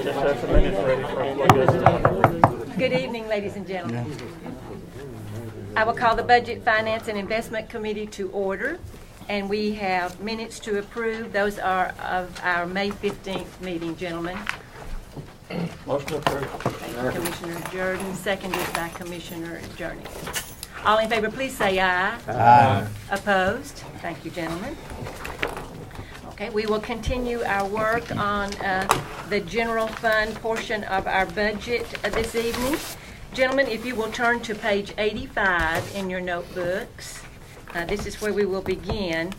Just have the minutes ready for Good evening, ladies and gentlemen. I will call the Budget, Finance, and Investment Committee to order, and we have minutes to approve. Those are of our May 15th meeting, gentlemen. Motion approved. Thank you, Commissioner Jordan, seconded by Commissioner Journey. All in favor, please say aye. Aye. Opposed? Thank you, gentlemen. Okay, we will continue our work on the general fund portion of our budget this evening. Gentlemen, if you will turn to page 85 in your notebooks, this is where we will begin.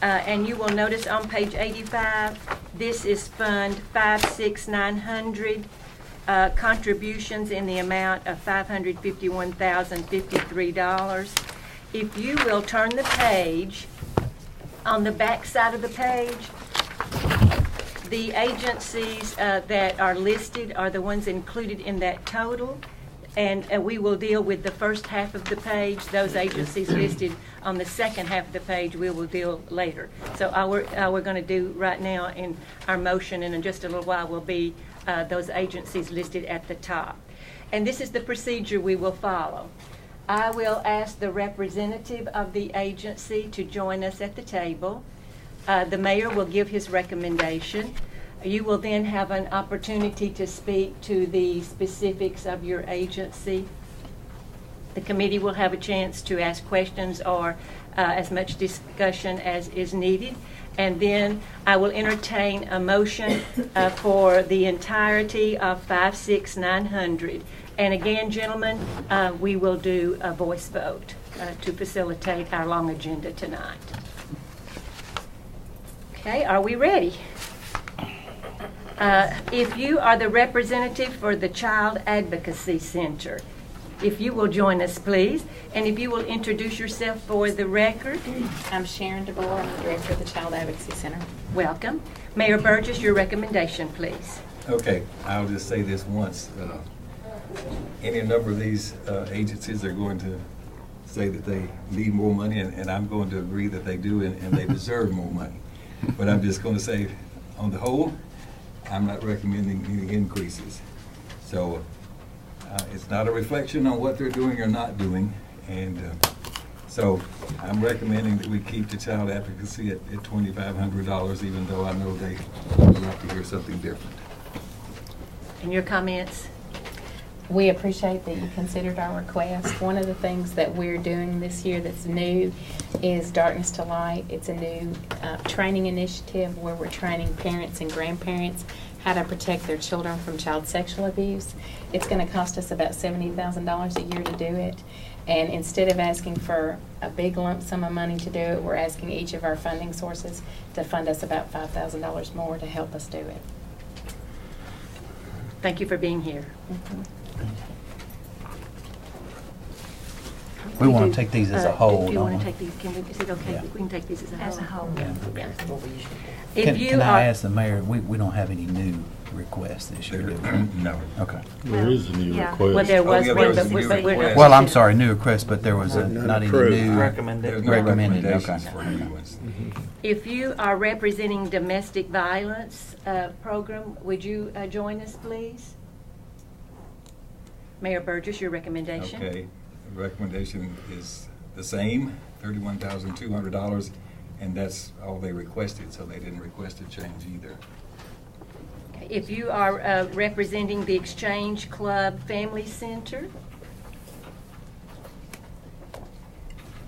And you will notice on page 85, this is Fund 56900, contributions in the amount of $551,053. If you will turn the page, on the back side of the page, the agencies that are listed are the ones included in that total, and we will deal with the first half of the page. Those agencies listed on the second half of the page we will deal later. So all we're going to do right now in our motion and in just a little while will be those agencies listed at the top. And this is the procedure we will follow. I will ask the representative of the agency to join us at the table. The mayor will give his recommendation. You will then have an opportunity to speak to the specifics of your agency. The committee will have a chance to ask questions or as much discussion as is needed. And then I will entertain a motion for the entirety of 56900. And again, gentlemen, we will do a voice vote to facilitate our long agenda tonight. Okay, are we ready? If you are the representative for the Child Advocacy Center, if you will join us, please, and if you will introduce yourself for the record. I'm Sharon DeBoer. I'm the director of the Child Advocacy Center. Welcome. Mayor Burgess, your recommendation, please. Okay, I'll just say this once. Any number of these agencies are going to say that they need more money, and I'm going to agree that they do, and they deserve more money. But I'm just going to say, on the whole, I'm not recommending any increases. So it's not a reflection on what they're doing or not doing, and so I'm recommending that we keep the child advocacy at $2,500, even though I know they would like to hear something different. And your comments? We appreciate that you considered our request. One of the things that we're doing this year that's new is Darkness to Light. It's a new training initiative where we're training parents and grandparents how to protect their children from child sexual abuse. It's going to cost us about $70,000 a year to do it. And instead of asking for a big lump sum of money to do it, we're asking each of our funding sources to fund us about $5,000 more to help us do it. Thank you for being here. Mm-hmm. We want to take these as a whole. Do you want don't to we? take these? Is it okay? Yeah. We can take these as a whole. Yeah. Yeah. Can I ask the mayor, we don't have any new requests this year, do we? No. Okay. There is a new request. Well, there was yeah, one, there was but a new we're not. request. Well, I'm sorry, new request, but there was not any approved. new. Recommended. There's no Recommended, recommendations okay. for new ones. If you are representing domestic violence program, would you join us, please? Mayor Burgess, your recommendation. Okay, the recommendation is the same, $31,200, and that's all they requested, so they didn't request a change either. If you are representing the Exchange Club Family Center.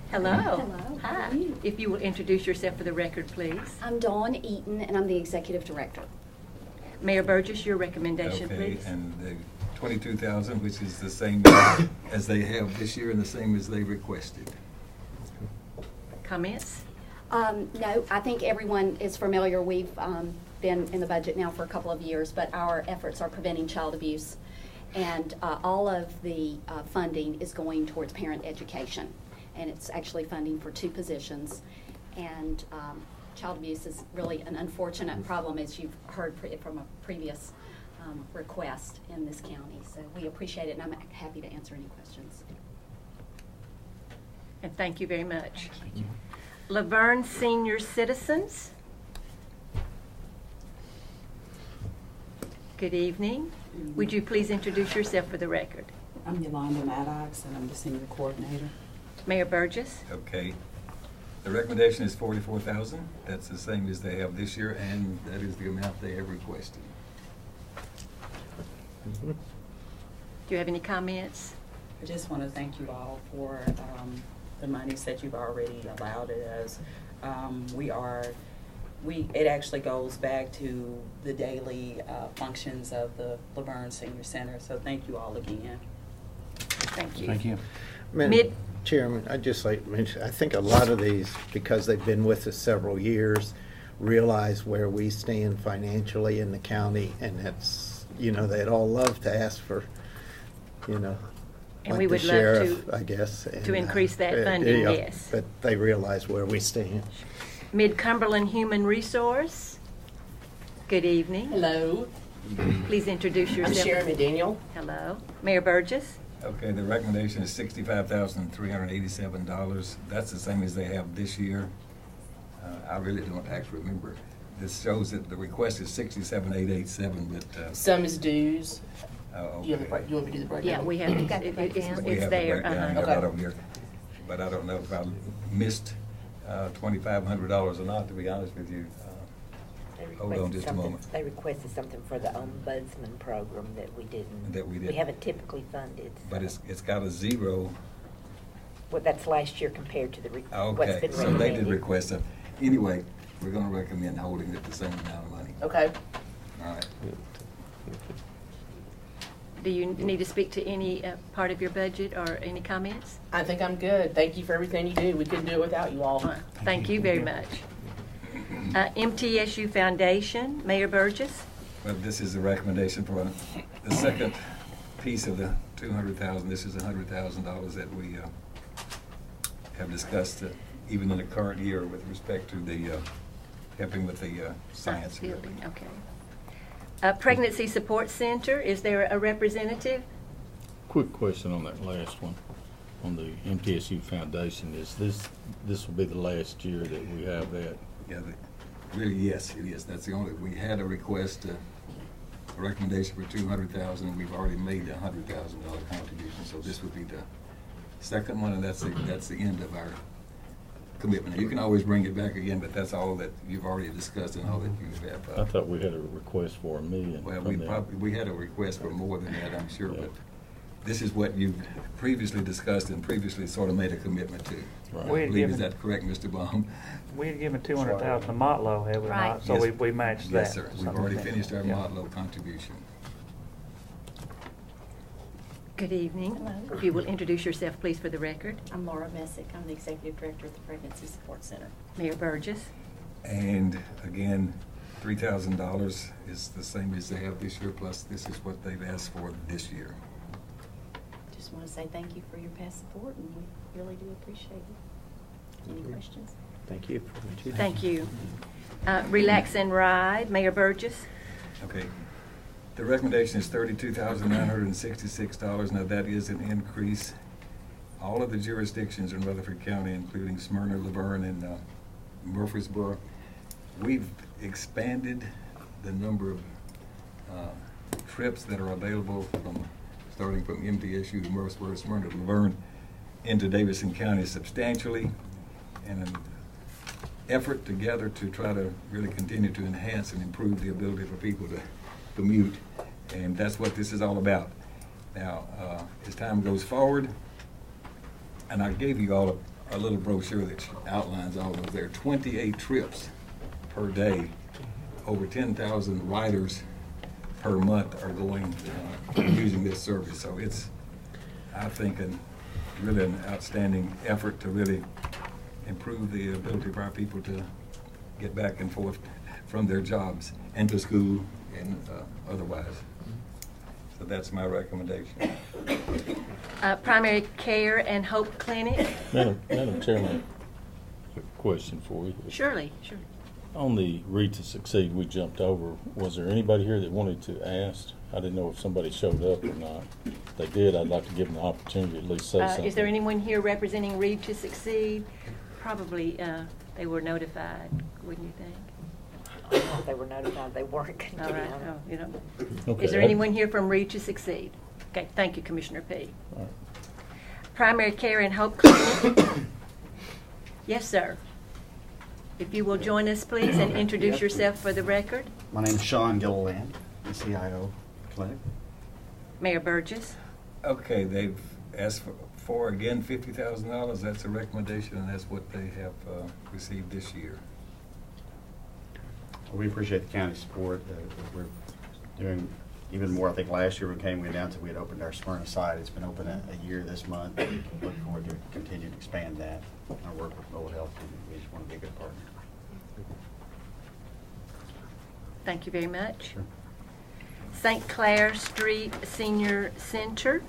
Hello. Hello. Hi. How are you? If you will introduce yourself for the record, please. I'm Dawn Eaton, and I'm the executive director. Mayor Burgess, your recommendation, Okay, please. and the $22,000, which is the same as they have this year and the same as they requested. Comments? No, I think everyone is familiar. We've been in the budget now for a couple of years, but our efforts are preventing child abuse. And all of the funding is going towards parent education. And it's actually funding for 2 positions. And child abuse is really an unfortunate problem, as you've heard from a previous request in this county. So we appreciate it, and I'm happy to answer any questions. And thank you very much. Laverne Senior Citizens. Good evening. Would you please introduce yourself for the record? I'm Yolanda Maddox, and I'm the senior coordinator. Mayor Burgess? Okay. The recommendation is $44,000. That's the same as they have this year, and that is the amount they have requested. Do you have any comments? I just want to thank you all for the monies that you've already allowed us. It actually goes back to the daily functions of the Laverne Senior Center, so thank you all again. Thank you. Thank you. Mid- Chairman, I'd just like to mention, I think a lot of these, because they've been with us several years, realize where we stand financially in the county, and that's, they'd all love to ask for, And like we the would love sheriff, I guess. to increase that funding, yes. But they realize where we stand. Mid-Cumberland Human Resource? Good evening. Hello, Please introduce I'm yourself. Sharon McDaniel. Hello. Mayor Burgess? Okay, the recommendation is $65,387. That's the same as they have this year. I really don't actually remember. This shows that the request is $67,887, but. Some is dues. Oh, You want me to do the breakdown? Yeah, we have, Got the it's breakdown. We it's have the there. breakdown. I uh-huh. got Okay. it over here. But I don't know if I missed $2,500 or not, to be honest with you. Hold on just a moment. They requested something for the ombudsman program that we didn't. That we didn't. We haven't typically funded. But it's got a zero. Well, that's last year compared to the, what's Okay, been so they did recommended. request it. Anyway, we're gonna recommend holding it the same amount of money. Okay. All right. Do you need to speak to any part of your budget or any comments? I think I'm good. Thank you for everything you do. We couldn't do it without you all. Thank you very much. MTSU Foundation, Mayor Burgess? Well, this is a recommendation for the second piece of the $200,000. This is $100,000 that we have discussed even in the current year with respect to the helping with the science building. Okay. Pregnancy Support Center, is there a representative? Quick question on that last one, on the MTSU Foundation. Is this will be the last year that we have that? Yeah, really, yes, it is. That's the only, we had a request, a recommendation for $200,000, and we've already made the $100,000 contribution. So this would be the second one, and that's the end of our commitment. You can always bring it back again, but that's all that you've already discussed and all that you have. I thought we had a request for $1 million. Well, from them. we had a request for more than that, I'm sure, but this is what you've previously discussed and previously sort of made a commitment to. Right. I believe, is that correct, Mr. Baum? We had given $200,000 to Motlow, have we Right. not? So Yes. we matched that. Yes, sir. We've Something already like that. finished our Yeah. Motlow contribution. Good evening. Hello. If you will introduce yourself, please, for the record. I'm Laura Messick. I'm the Executive Director of the Pregnancy Support Center. Mayor Burgess? And again, $3,000 is the same as they have this year, plus this is what they've asked for this year. Just want to say thank you for your past support, and we really do appreciate it. Any questions? Thank you for what you do. Thank you. Relax and Ride, Mayor Burgess? Okay. The recommendation is $32,966. Now, that is an increase. All of the jurisdictions in Rutherford County, including Smyrna, Laverne, and Murfreesboro, we've expanded the number of trips that are available starting from MTSU to Murfreesboro, Smyrna, Laverne, into Davidson County substantially, and an effort together to try to really continue to enhance and improve the ability for people to commute, and that's what this is all about. Now, as time goes forward, and I gave you all a little brochure that outlines all of those. There are 28 trips per day. Over 10,000 riders per month are going using this service. So it's, I think, really an outstanding effort to really improve the ability for our people to get back and forth from their jobs and to school and otherwise. So that's my recommendation. Primary Care and Hope Clinic? Madam Chairman, a question for you. Surely, sure. On the Read to Succeed we jumped over, was there anybody here that wanted to ask? I didn't know if somebody showed up or not. If they did, I'd like to give them the opportunity to at least say something. Is there anyone here representing Read to Succeed? Probably they were notified, wouldn't you think? They were notified they weren't going to All get right. on. Oh, you know. Okay, Is there I- anyone here from Read to Succeed? Okay, thank you, Commissioner P. All right. Primary Care and Hope Clinic. Yes, sir. If you will join us, please, and introduce Yep. yourself for the record. My name is Sean Gilliland, the CIO clinic. Mayor Burgess. Okay, they've asked for again, $50,000. That's a recommendation, and that's what they have received this year. We appreciate the county's support. We're doing even more. I think last year we announced that we had opened our Smyrna site. It's been open a year this month. We look forward to continue to expand that. I work with Lowell Health, and we just want to be a good partner. Thank you very much. Sure. St. Clair Street Senior Center.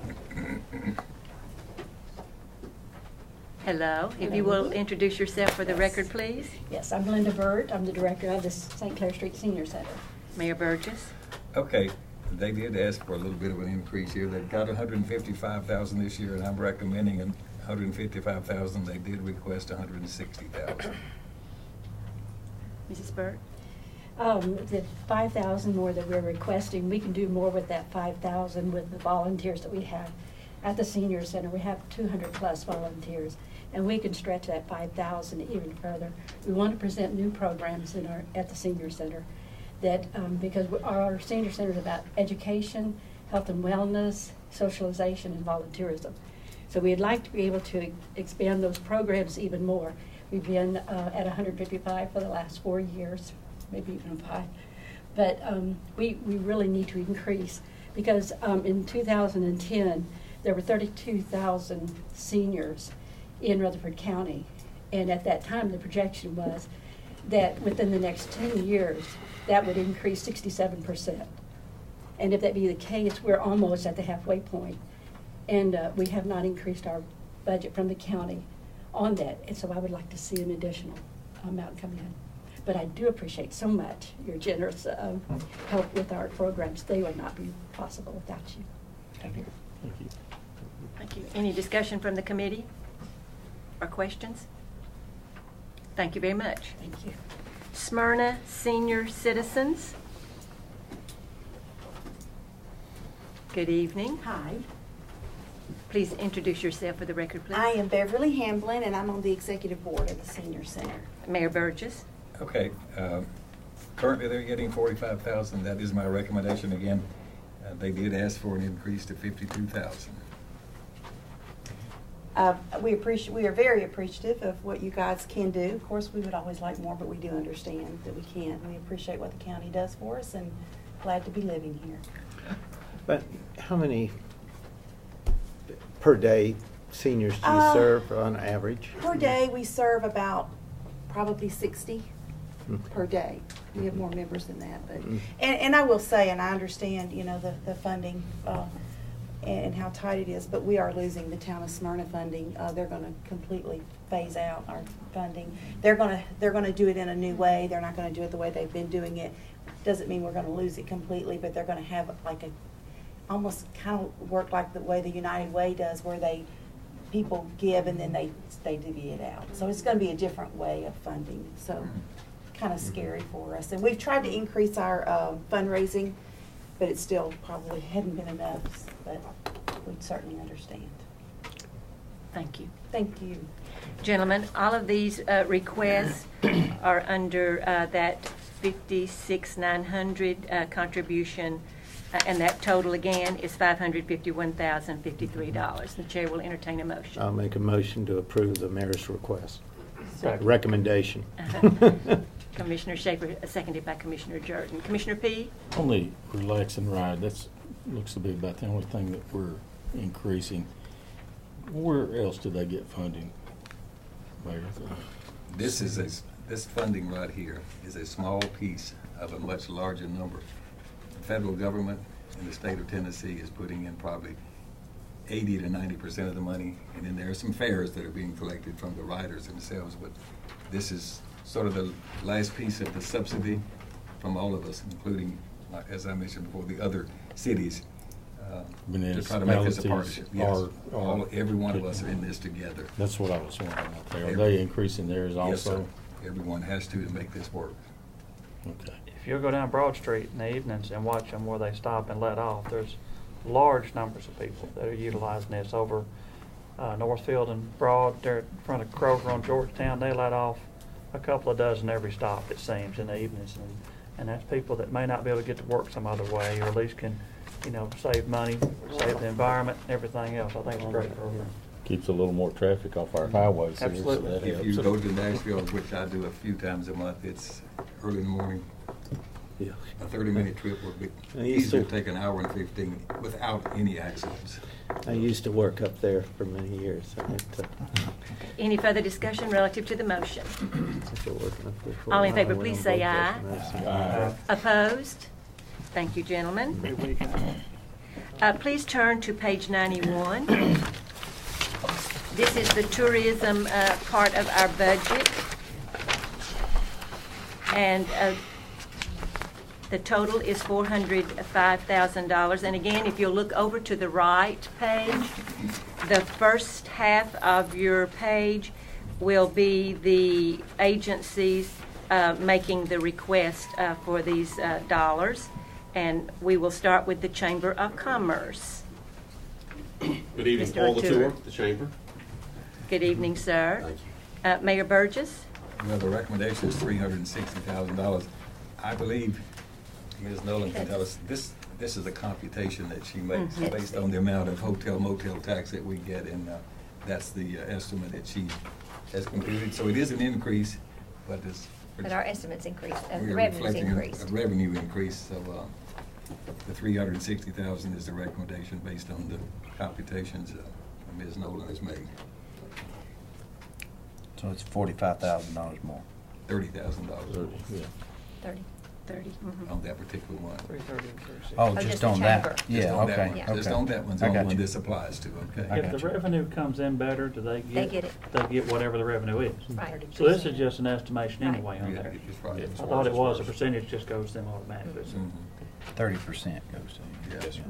Hello. If you will introduce yourself for the record, please. Yes, I'm Linda Bird. I'm the director of the St. Clair Street Senior Center. Mayor Burgess. Okay, they did ask for a little bit of an increase here. They've got $155,000 this year, and I'm recommending $155,000. They did request $160,000. Mrs. Burt. The $5,000 more that we're requesting, we can do more with that $5,000 with the volunteers that we have at the senior center. We have 200+ volunteers, and we can stretch that $5,000 even further. We want to present new programs at the senior center that because our senior center is about education, health and wellness, socialization, and volunteerism. So we'd like to be able to expand those programs even more. We've been at 155 for the last 4 years, maybe even 5. But we really need to increase because in 2010, there were 32,000 seniors in Rutherford County. And at that time, the projection was that within the next 10 years, that would increase 67%. And if that be the case, we're almost at the halfway point. And we have not increased our budget from the county on that. And so I would like to see an additional amount come in. But I do appreciate so much your generous help with our programs. They would not be possible without you. Thank you. Thank you. Thank you. Any discussion from the committee or questions? Thank you very much. Thank you. Smyrna Senior Citizens. Good evening. Hi, Please introduce yourself for the record, please. I am Beverly Hamblin, and I'm on the executive board of the Senior Center. Mayor Burgess. Okay, currently they're getting $45,000. That is my recommendation again. They did ask for an increase to $52,000. We are very appreciative of what you guys can do. Of course, we would always like more, but we do understand that we can't. We appreciate what the county does for us, and glad to be living here. But how many per day seniors do you serve on average? Per day, we serve about probably 60 per day. We have more members than that, but and I will say, and I understand, you know, the funding and how tight it is, but we are losing the town of Smyrna funding. They're going to completely phase out our funding. They're going to do it in a new way. They're not going to do it the way they've been doing it. Doesn't mean we're going to lose it completely, but they're going to have like a almost kind of work like the way the United Way does, where people give and then they divvy it out. So it's going to be a different way of funding. So kind of scary for us. And we've tried to increase our fundraising, but it still probably hadn't been enough. But we certainly understand. Thank you. Thank you. Gentlemen, all of these requests are under that $56,900 contribution, and that total again is $551,053. The chair will entertain a motion. I'll make a motion to approve the mayor's request. Second. Recommendation. Commissioner Schaefer, seconded by Commissioner Jordan. Commissioner P? On the relax and ride, that's looks to be about the only thing that we're increasing. Where else do they get funding, Mayor? This funding right here is a small piece of a much larger number. The federal government in the state of Tennessee is putting in probably 80 to 90% of the money, and then there are some fares that are being collected from the riders themselves, but this is sort of the last piece of the subsidy from all of us, including, as I mentioned before, the other cities, to try to make this a partnership. Yes, every one of us are in this together. That's what I was wondering. Okay. Are they increasing theirs also? Yes, sir. Everyone has to make this work. Okay. If you go down Broad Street in the evenings and watch them where they stop and let off, there's large numbers of people that are utilizing this. Over Northfield and Broad, there in front of Kroger on Georgetown, they let off a couple of dozen every stop, it seems, in the evenings. And that's people that may not be able to get to work some other way, or at least can, save money, save the environment, and everything else. I think it's a great program. Keeps a little more traffic off our highways here, so Absolutely. that If helps. you go to Nashville, which I do a few times a month, it's early in the morning. Yeah. A 30-minute trip would be I used easily to- take an hour and 15 without any accidents. I used to work up there for many years. I went to, Any further discussion relative to the motion? to working up there for a All in while. favor, I went please on say both aye. days. Aye. Opposed? Thank you, gentlemen. Every weekend. Please turn to page 91. This is the tourism part of our budget. And the total is $405,000. And again, if you'll look over to the right page, the first half of your page will be the agencies making the request for these dollars. And we will start with the Chamber of Commerce. Good evening, Mr. Paul Latour. Latour, the Chamber. Good evening, sir. Thank you. Mayor Burgess? Well, the recommendation is $360,000. I believe Ms. Nolan can tell us, this is a computation that she makes Mhm. based on the amount of hotel motel tax that we get, and that's the estimate that she has computed. So it is an increase, but it's. But our estimates increased, the we're revenues reflecting increased. A revenue increase, so the $360,000 is the recommendation based on the computations Ms. Nolan has made. So it's $45,000 more. $30,000 Yeah. 30. 30. on that particular one. 330 and 360. Oh, just just the on that? chamber. Just Yeah, on that okay, one. okay. Just on that one's the I only got one you. this applies to, okay? I If got the you. revenue comes in better, do they They get? get it. They get whatever the revenue is. Right. So this is just an estimation Right. anyway on Yeah, there. it's right. I thought it was, a percentage just goes to them automatically. so. Mhm. 30% goes to you. Yes, sir.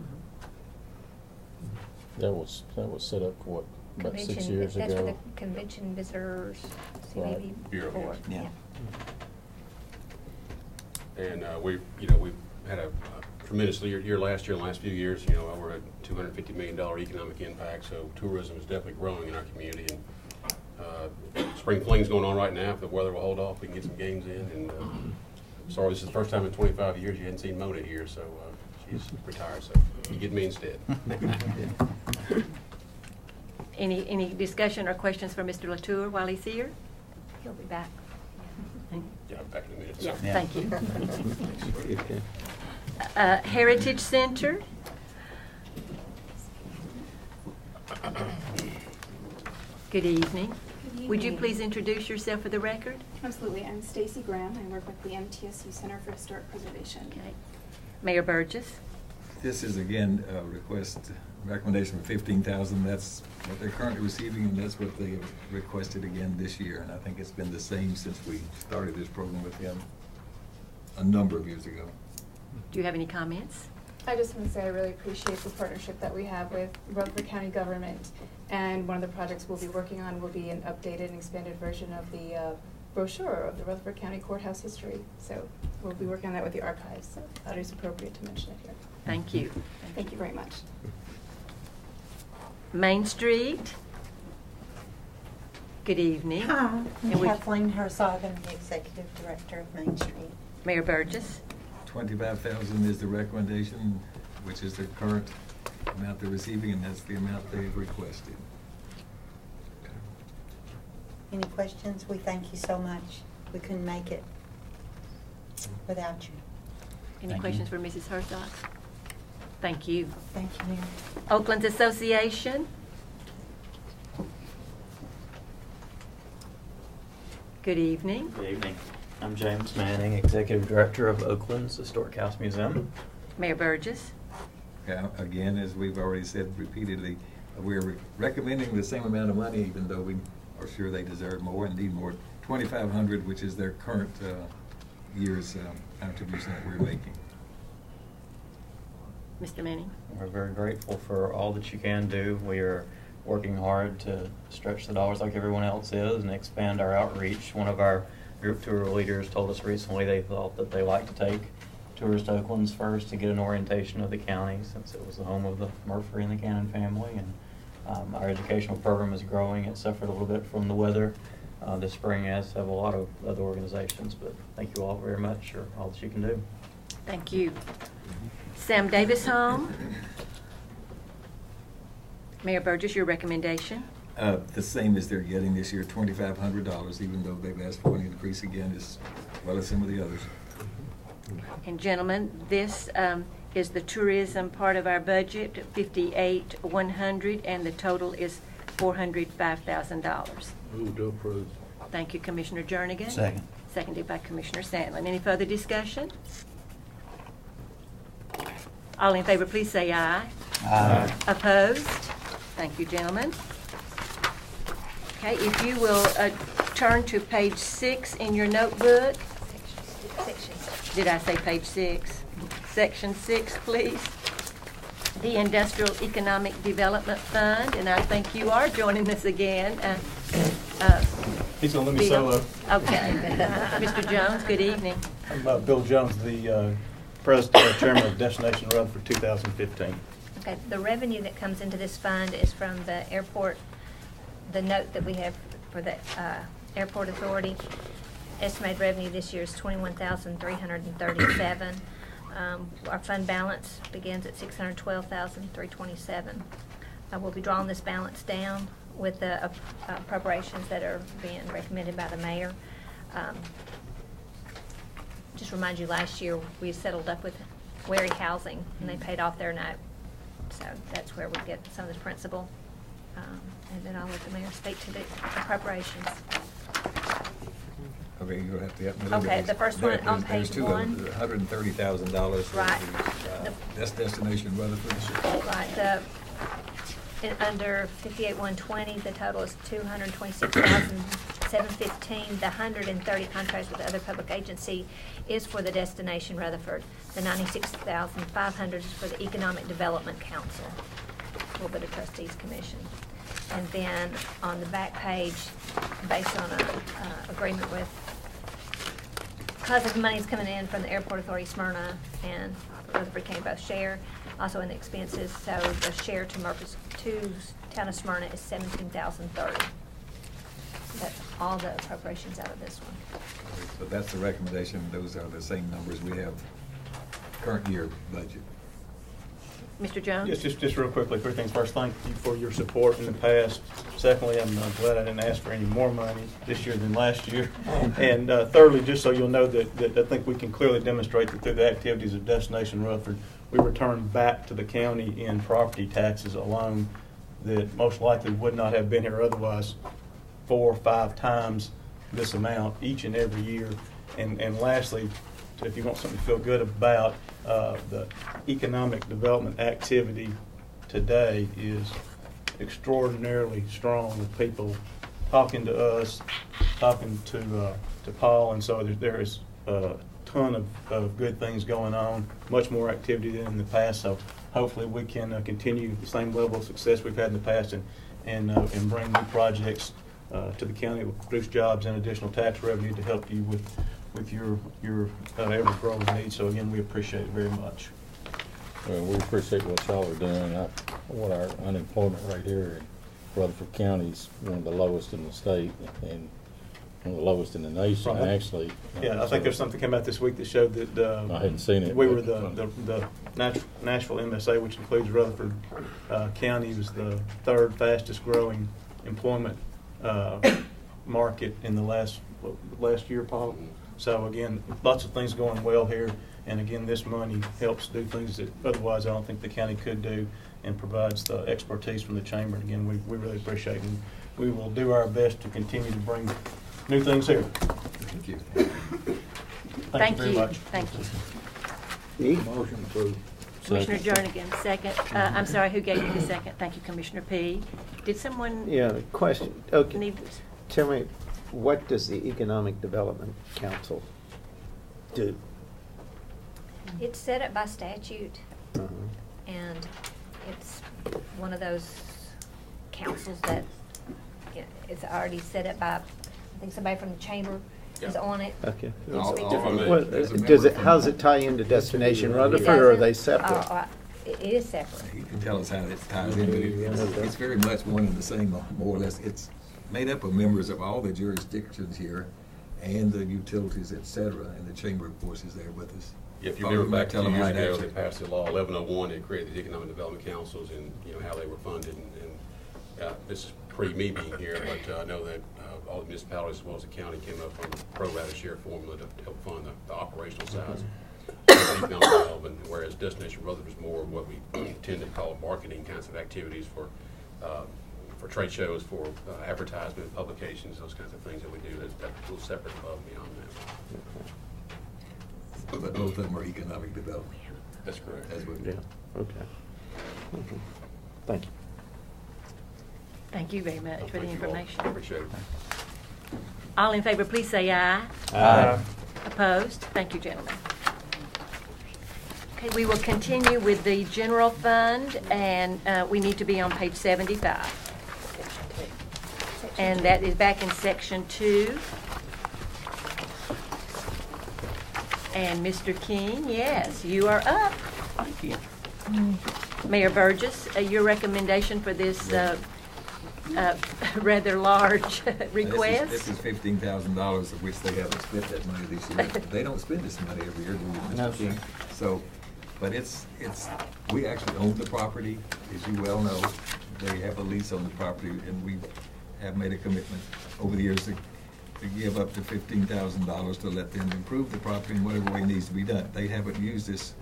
That was set up for what, about 6 Convention, years that's for the ago? convention visitors, Right. CVB Bureau, board. Yeah. And we've had a tremendous year last year, the last few years, over a $250 million economic impact. So tourism is definitely growing in our community. And spring fling's going on right now. If the weather will hold off, we can get some games in. And sorry, this is the first time in 25 years you hadn't seen Mona here, so she's retired. So you get me instead. Any discussion or questions for Mr. Latour while he's here? He'll be back. Yeah, back in a minute. Yeah, So. Yeah. thank you. Okay. Heritage Center. Good evening. Would you please introduce yourself for the record? Absolutely. I'm Stacy Graham. I work with the MTSU Center for Historic Preservation. Okay. Mayor Burgess. This is again a recommendation for $15,000. That's what they're currently receiving, and that's what they have requested again this year. And I think it's been the same since we started this program with them a number of years ago. Do you have any comments? I just want to say I really appreciate the partnership that we have with Rutherford County government. And one of the projects we'll be working on will be an updated and expanded version of the brochure of the Rutherford County courthouse history. So we'll be working on that with the archives. So that is appropriate to mention it here. Thank you. Thank you very much. Main Street. Good evening. Hi, I'm And we- Kathleen Herzog. I'm the Executive Director of Main Street. Mayor Burgess. $25,000 is the recommendation, which is the current amount they're receiving, and that's the amount they've requested. Any questions? We thank you so much. We couldn't make it without you. Any Thank you. questions for Mrs. Herzog? Thank you. Thank you, Mayor. Oakland Association. Good evening. Good evening. I'm James Manning, Executive Director of Oakland's Historic House Museum. Mayor Burgess. Again, as we've already said repeatedly, we're recommending the same amount of money, even though we are sure they deserve more and need more. $2,500, which is their current year's contribution that we're making. Mr. Manning. We're very grateful for all that you can do. We are working hard to stretch the dollars like everyone else is and expand our outreach. One of our group tour leaders told us recently they thought that they like to take tourists to Oakland's first to get an orientation of the county, since it was the home of the Murphy and the Cannon family. And our educational program is growing. It suffered a little bit from the weather this spring, as have a lot of other organizations. But thank you all very much for all that you can do. Thank you. Sam Davis Home. Mayor Burgess, your recommendation? The same as they're getting this year, $2,500, even though they've asked for an increase again, as well as some of the others. And gentlemen, this is the tourism part of our budget, $58,100, and the total is $405,000. Move to approve. Thank you, Commissioner Jernigan. Second. Seconded by Commissioner Sandlin. Any further discussion? All in favor, please say aye. Aye. Opposed? Thank you, gentlemen. Okay, if you will turn to page 6 in your notebook. Did I say page 6? Section 6, please. The Industrial Economic Development Fund, and I think you are joining us again. He's going to let me solo. Okay. Mr. Jones, good evening. I'm Bill Jones, the President and Chairman of Destination Rutherford 2015. Okay, the revenue that comes into this fund is from the airport, the note that we have for the airport authority. Estimated revenue this year is $21,337. Our fund balance begins at $612,327. We'll be drawing this balance down with the appropriations that are being recommended by the mayor. Just remind you, last year we settled up with Wary Housing and they paid off their note. So that's where we get some of this principal. And then I'll let the mayor speak to the appropriations. Okay, you'll have to help me. Okay, the first one on page 1. $130,000. Right. That's Destination Rutherford. Right. Under 58,120, the total is $226,715. The 130 contracts with the other public agency is for the Destination Rutherford. The $96,500 is for the Economic Development Council, a little bit of Trustees Commission. And then on the back page, based on an agreement with, because of money's coming in from the Airport Authority Smyrna and Rutherford County both share, also in the expenses, so the share to Town of Smyrna is $17,030. That's all the appropriations out of this one. So that's the recommendation. Those are the same numbers we have current year budget. Mr. Jones? Yes, just real quickly. First things first, thank you for your support in the past. Secondly, I'm glad I didn't ask for any more money this year than last year. And thirdly, just so you'll know that I think we can clearly demonstrate that through the activities of Destination Rutherford, we return back to the county in property taxes alone that most likely would not have been here otherwise 4 or 5 times this amount each and every year. And lastly, if you want something to feel good about, the economic development activity today is extraordinarily strong, with people talking to us, talking to Paul, and so there is a ton of good things going on, much more activity than in the past. So hopefully we can continue the same level of success we've had in the past and bring new projects to the county, with produce jobs and additional tax revenue to help you with your ever-growing needs. So again, we appreciate it very much. Well, we appreciate what y'all are doing. What our unemployment rate here in Rutherford County is one of the lowest in the state and one of the lowest in the nation, Right. actually. Yeah, I think there's something came out this week that showed that I hadn't seen it. We were the Nashville MSA, which includes Rutherford County, was the 3rd fastest growing employment market in the last year, Paul. So again, lots of things going well here, and again, this money helps do things that otherwise I don't think the county could do, and provides the expertise from the chamber. And again, we really appreciate it. And we will do our best to continue to bring new things here. Thank you. Thank you very much. Thank you. Motion approved. Commissioner Jernigan, second. I'm sorry, who gave you the second? Thank you, Commissioner P. Did someone Yeah, question. Okay. need? Tell me, what does the Economic Development Council do? It's set up by statute, Uh-huh. and it's one of those councils that is already set up by, I think, somebody from the chamber is on it. Okay. Yes, we All do. of Well, There's a does it, member how's from- it tie into Destination It Rutherford, or are doesn't- they separate? It is separate. He can tell us how it ties in, but it's very much one and the same, more or less. It's made up of members of all the jurisdictions here and the utilities, et cetera, and the chamber, of course, is there with us. If you remember back 2 Tell them years how it ago, actually- they passed the law 1101, they created the Economic Development Councils and, how they were funded. And this is pre-me being here, but I know that all the municipalities as well as the county came up on a pro rata share formula to help fund the operational sides of economic development, whereas Destination Rutherford is more of what we tend to call marketing kinds of activities for trade shows, for advertisement, publications, those kinds of things that we do. That's a little separate above and beyond that. But both of them are economic development. That's correct. That's what. Yeah, okay. Thank you. Thank you very much for the Thank you all. information. Appreciate it. All in favor, please say aye. Aye. Opposed? Thank you, gentlemen. Okay, we will continue with the general fund, and we need to be on page 75. And that is back in section 2. And Mr. King, yes, you are up. Thank you. Mayor Burgess, your recommendation for this rather large request? This is $15,000 of which they haven't spent that money this year. They don't spend this money every year, do we, Mr. No, King? sir. So, but we actually own the property, as you well know. They have a lease on the property, and we have made a commitment over the years to give up to $15,000 to let them improve the property in whatever way needs to be done. They haven't used this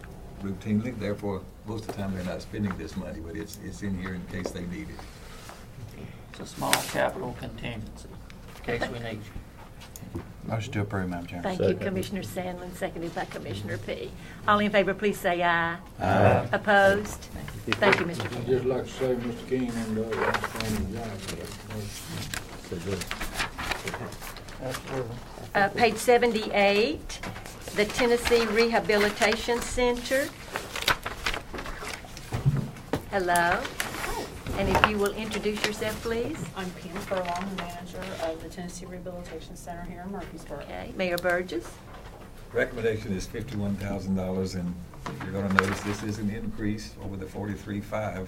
routinely, therefore, most of the time they're not spending this money, but it's in here in case they need it. It's a small capital contingency, in case we need you. Motion to approve, Madam Chair. Thank you, Commissioner Sandlin, seconded by Commissioner P. All in favor, please say aye. Aye. Opposed? Thank you, Mr. King. I'd just like to say, Mr. King, and Absolutely. Page 78, the Tennessee Rehabilitation Center. Hello. And if you will introduce yourself, please. I'm Pam Furlong, the manager of the Tennessee Rehabilitation Center here in Murfreesboro. Okay, Mayor Burgess. Recommendation is $51,000, and you're gonna notice this is an increase over the $43,500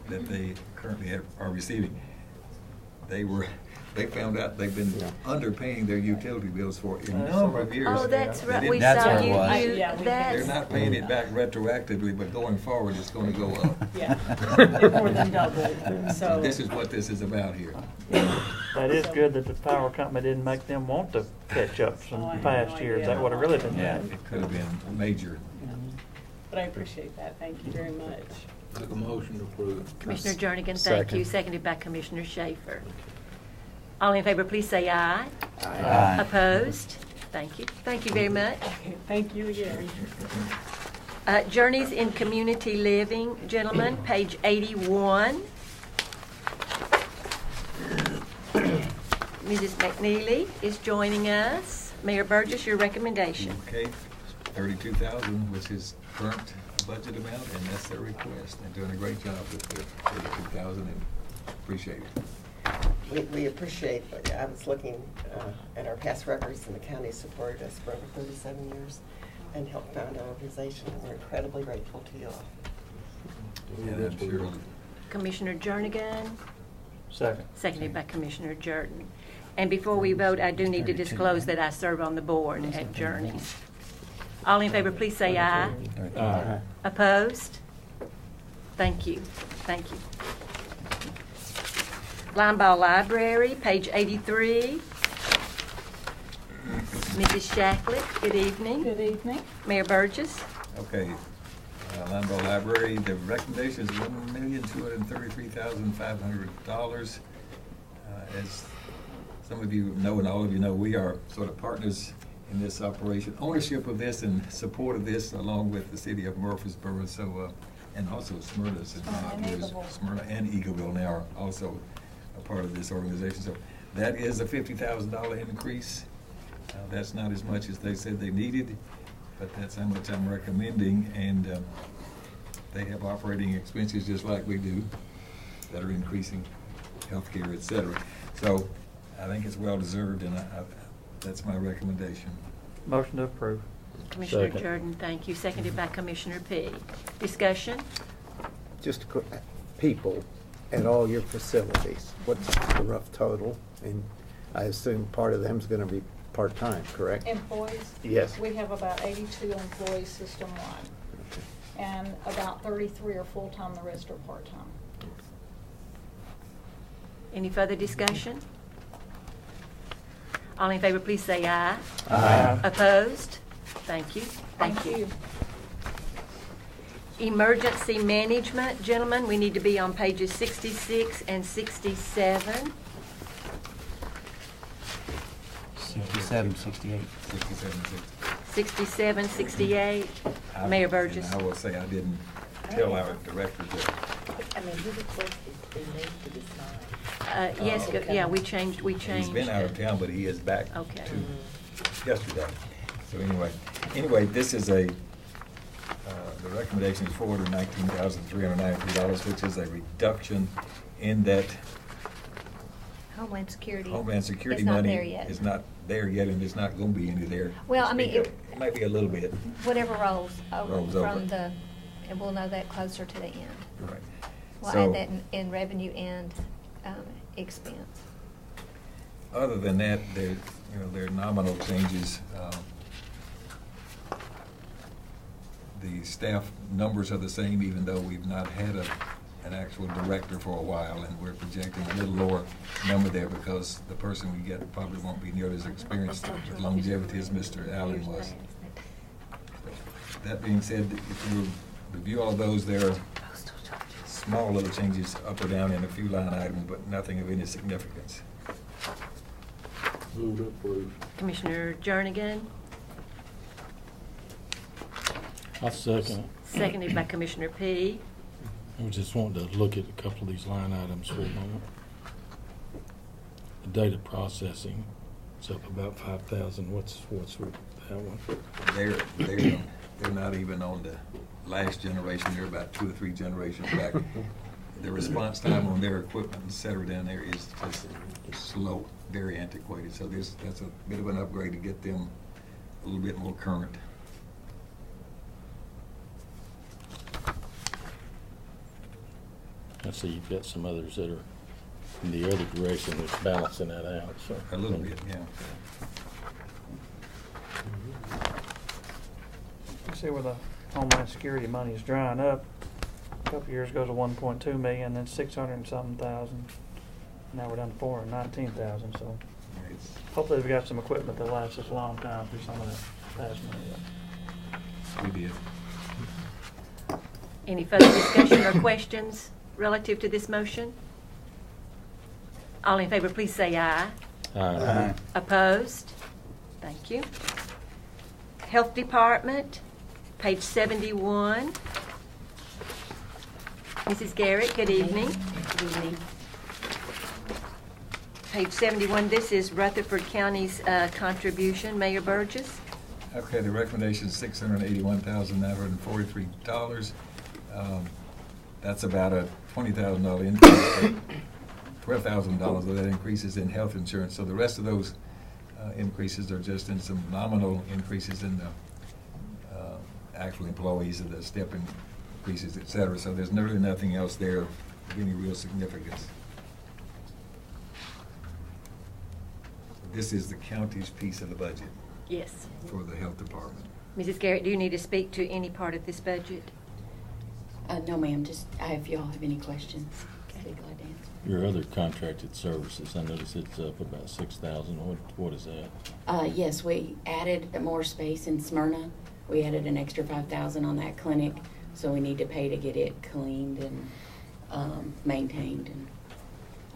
that they currently are receiving. They found out they've been underpaying their utility bills for a number of years. Oh, that's right. We That's saw what it you, was. They're that's, not paying it back retroactively, but going forward, it's gonna go up. Yeah, it more than doubled, so. This is what this is about here. That is good that the power company didn't make them want to catch up Oh, I from have past no years. idea. That would have really been Yeah. bad. It could have been major. But I appreciate that, thank you very much. Make a motion to approve. Commissioner Jernigan, thank you, Second. seconded by Commissioner Schaefer. All in favor, please say aye. Aye. Opposed? Thank you. Thank you very much. Okay, thank you again. Journeys in Community Living, gentlemen, page 81. Mrs. McNeely is joining us. Mayor Burgess, your recommendation. Okay, $32,000 was his current budget amount, and that's their request. They're doing a great job with the $32,000, and appreciate it. We appreciate, I was looking at our past records, and the county supported us for over 37 years and helped found our organization, and we're incredibly grateful to you all. Yeah, I'm sure. Commissioner Jernigan, Second. seconded by Commissioner Jordan. And before we vote, I do need to disclose that I serve on the board at Journeys. All in favor, please say aye. Aye. Opposed? Thank you. Thank you. Linebaugh Library, page 83. Mrs. Shacklett, good evening. Good evening. Mayor Burgess. Okay, Linebaugh Library, the recommendation is $1,233,500. As some of you know, and all of you know, we are sort of partners in this operation. Ownership of this and support of this, along with the city of Murfreesboro, so and also Smyrna, Smyrna and Eagleville now are also a part of this organization. So that is a $50,000 increase. That's not as much as they said they needed, but that's how much I'm recommending. And they have operating expenses just like we do that are increasing, healthcare, et cetera. So I think it's well deserved, and That's my recommendation. Motion to approve. Commissioner Second. Jordan, thank you. Seconded by Commissioner P. Discussion? Just people at all your facilities, what's the rough total? And I assume part of them's gonna be part-time, correct? Employees? Yes. We have about 82 employees system-wide, and about 33 are full-time, the rest are part-time. Any further discussion? All in favor, please say aye. Aye. Opposed? Thank you. Thank you. Emergency management, gentlemen, we need to be on pages 66 and 67. 67, 68. 67, 68. Mayor Burgess. And I will say I didn't tell our director that. I mean, who requested to be moved to this line? Yes, okay. yeah, we changed. He's been out of town, but he is back Okay. yesterday. So anyway, this is the recommendation is $419,393, which is a reduction in that Homeland Security. Homeland Security It's not money there yet. is not there yet, and it's not going to be any there. Well, I mean, it might be a little bit. Whatever rolls over Rolls over. from the, and we'll know that closer to the end. Right. We'll So- add that in revenue and expense. Other than that, there are nominal changes. The staff numbers are the same, even though we've not had an actual director for a while, and we're projecting a little lower number there because the person we get probably won't be nearly as experienced with longevity as Mr. Allen was. That being said, if you review all of those, there are small little changes up or down in a few line items, but nothing of any significance. Move to approve. Commissioner Jernigan, I'll second it. seconded by Commissioner P. I just wanted to look at a couple of these line items for a moment. The data processing is up about 5,000. What's with that one? They're not even on the last generation. They're about 2 or 3 generations back. The response time on their equipment, et cetera, down there is just slow, very antiquated. So that's a bit of an upgrade to get them a little bit more current. I see you've got some others that are in the other direction that's balancing that out. So A little bit, yeah. You see where the Homeland Security money is drying up. A couple years ago it was 1.2 million, then 600 and something thousand. Now we're down to 419,000. So hopefully we got some equipment that lasts us a long time through some of that past money. We did. Any further discussion or questions relative to this motion? All in favor, please say aye. Aye. Opposed? Thank you. Health Department, page 71. Mrs. Garrett, good evening. Good evening. Page 71, this is Rutherford County's contribution. Mayor Burgess? Okay, the recommendation is $681,943. That's about a $20,000 increase. $12,000 of that increases in health insurance. So the rest of those increases are just in some nominal increases in the actual employees and the step increases, et cetera. So there's really nothing else there of any real significance. This is the county's piece of the budget. Yes. For the health department. Mrs. Garrett, do you need to speak to any part of this budget? No, ma'am, just if y'all have any questions, I'd be glad to answer. Your other contracted services, I noticed it's up about 6,000. What is that? Yes, we added more space in Smyrna. We added an extra 5,000 on that clinic, so we need to pay to get it cleaned and maintained. And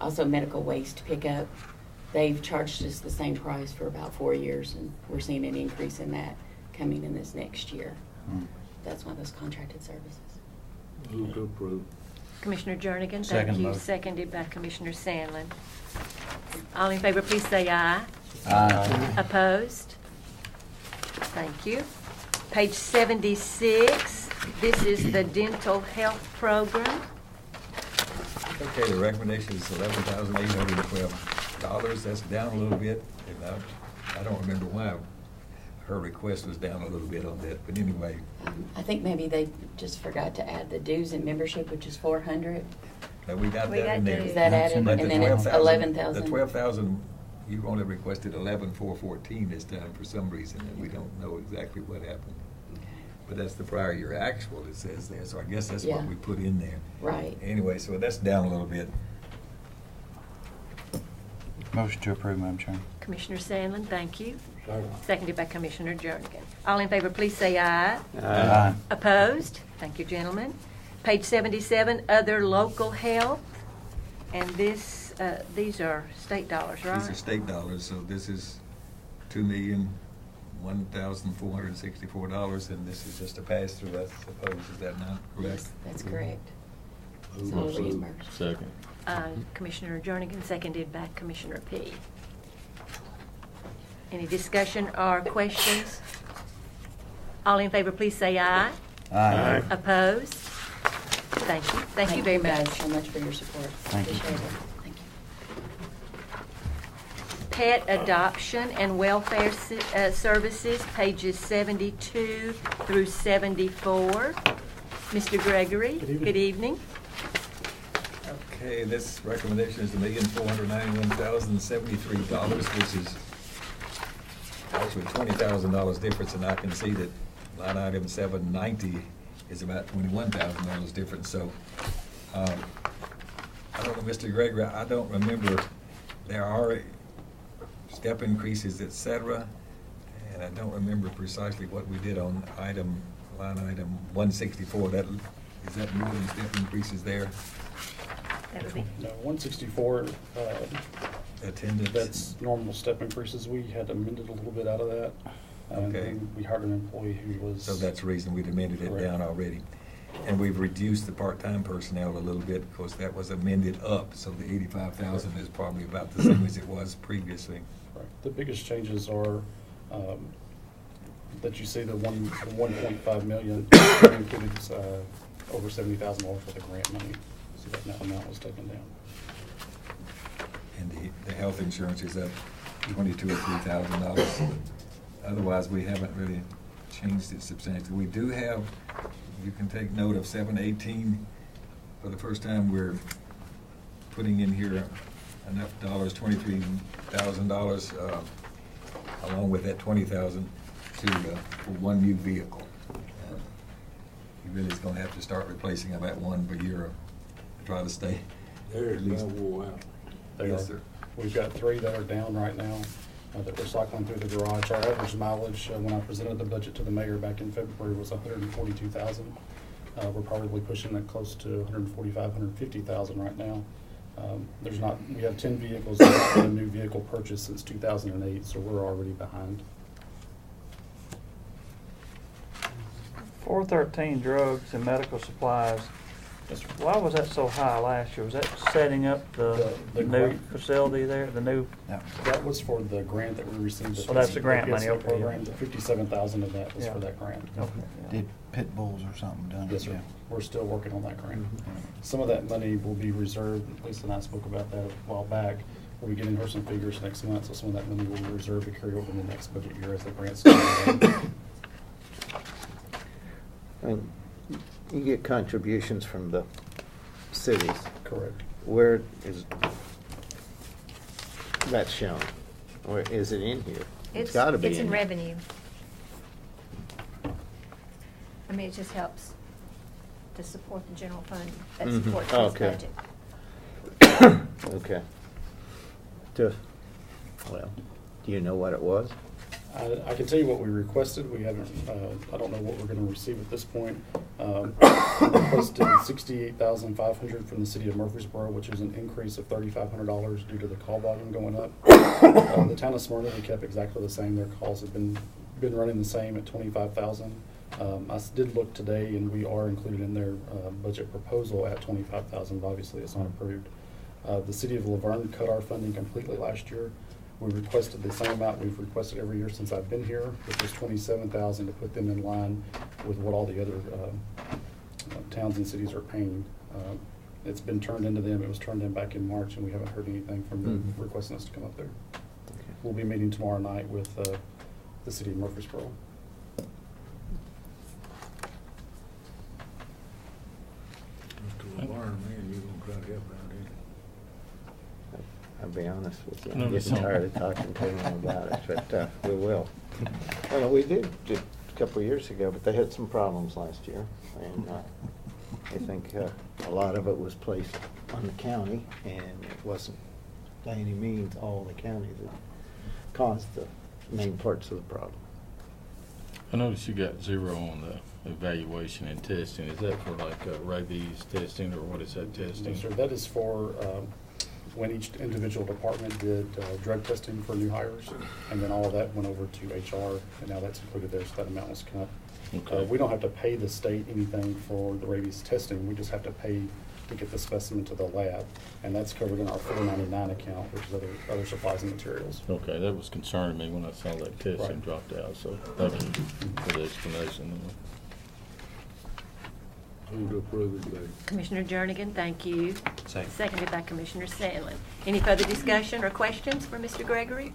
also medical waste pickup. They've charged us the same price for about 4 years, and we're seeing an increase in that coming in this next year. That's one of those contracted services. Move to approve. Commissioner Jernigan, thank Second you. motion. Seconded by Commissioner Sandlin. All in favor, please say aye. Aye. Opposed? Thank you. Page 76, this is the dental health program. Okay, the recommendation is $11,812. That's down a little bit, about I don't remember why her request was down a little bit on that, but anyway. I think maybe they just forgot to add the dues and membership, which is 400. But we got that in there. Is that added? But And the then it's 12,000 11,000. The 12,000, you only requested 11,414 this time for some reason, and we don't know exactly what happened. But that's the prior year actual, it says there, so I guess that's what Yeah. we put in there. Right. Anyway, so that's down a little bit. Motion to approve, Madam Chairman. Commissioner Sandlin, thank you. Seconded by Commissioner Jernigan. All in favor, please say aye. Aye. Opposed? Thank you, gentlemen. Page 77, other local health. And this, these are state dollars, right? These are state dollars, so this is $2,001,464, and this is just a pass-through, I suppose, is that not correct? Yes, that's correct. Move So approve. reimbursed. Second. Commissioner Jernigan, seconded by Commissioner P. Any discussion or questions? All in favor, please say aye. Aye. Opposed? Thank you. Thank you very guys much. so much for your support. Thank you. Appreciate it. Thank you. Pet adoption and welfare services, pages 72 through 74. Mr. Gregory, good evening. Okay, this recommendation is $1,491,073, which is actually $20,000 difference, and I can see that line item 790 is about $21,000 difference. So, I don't know, Mr. Gregory, I don't remember, there are step increases, et cetera, and I don't remember precisely what we did on line item 164. Is that more than step increases there? That would be. No, 164, attendance. That's normal step increases. We had amended a little bit out of that. Okay. We hired an employee who was. So that's the reason we'd amended it Correct. down already. And we've reduced the part-time personnel a little bit because that was amended up. So the 85,000 is probably about the same as it was previously. Right. The biggest changes are that you see the 1.5 million included over $70,000 for the grant money. So that amount was taken down. And the health insurance is up $22,000 or $3,000. Otherwise, we haven't really changed it substantially. We do have, you can take note of 718. For the first time, we're putting in here enough dollars, $23,000, along with that $20,000 for one new vehicle. You really is going to have to start replacing about one per year to try to stay. They're at least. wore out. Yes, sir. We've got 3 that are down right now that we're cycling through the garage. Our average mileage when I presented the budget to the mayor back in February was 142,000. We're probably pushing it close to 145, 150,000 right now. We have 10 vehicles that have been a new vehicle purchase since 2008, so we're already behind. 413 drugs and medical supplies. Why was that so high last year? Was that setting up the new grant. facility there, the new? That was for the grant that we received. Oh, that's the grant money, okay, Program. yeah. The 57,000 of that was Yeah. for that grant. Okay. Did pit bulls or something done? Yes, sir. Yeah. We're still working on that grant. Some of that money will be reserved, Lisa and I spoke about that a while back. We'll be getting her some figures next month, so some of that money will be reserved to carry over in the next budget year as the grants. And you get contributions from the cities. Correct. Where is that shown? Or is it in here? It's got to be It's in here. revenue. I mean, it just helps to support the general fund that Mhm. supports this Okay. budget. Okay. Well, do you know what it was? I can tell you what we requested. We haven't, I don't know what we're going to receive at this point. We requested $68,500 from the city of Murfreesboro, which is an increase of $3,500 due to the call volume going up. The town of Smyrna, we kept exactly the same. Their calls have been running the same at $25,000. I did look today, and we are included in their budget proposal at $25,000. Obviously, it's not approved. The city of Laverne cut our funding completely last year. We requested the same amount we've requested every year since I've been here, which is $27,000 to put them in line with what all the other towns and cities are paying. It's been turned into them. It was turned in back in March, and we haven't heard anything from them requesting us to come up there. we'll be meeting tomorrow night with the city of Murfreesboro. Mr. Lamar, man, you gonna try to help out here? I'll be honest with you, No, I'm getting no. tired of talking to them about it, but we will. Well, we did a couple of years ago, but they had some problems last year, and I think a lot of it was placed on the county, and it wasn't by any means all the county that caused the main parts of the problem. I noticed you got 0 on the evaluation and testing. Is that for like rabies testing, or what is that testing? Yes, sir. That is for when each individual department did drug testing for new hires, and then all of that went over to HR, and now that's included there, so that amount was cut. Okay. We don't have to pay the state anything for the rabies testing. We just have to pay to get the specimen to the lab, and that's covered in our 499 account, which is other supplies and materials. Okay, that was concerning me when I saw that testing Right. dropped out, so thank you for the explanation. Move to approve it, Blake. Commissioner Jernigan, thank you. Second. Seconded by Commissioner Sandlin. Any further discussion or questions for Mr. Gregory?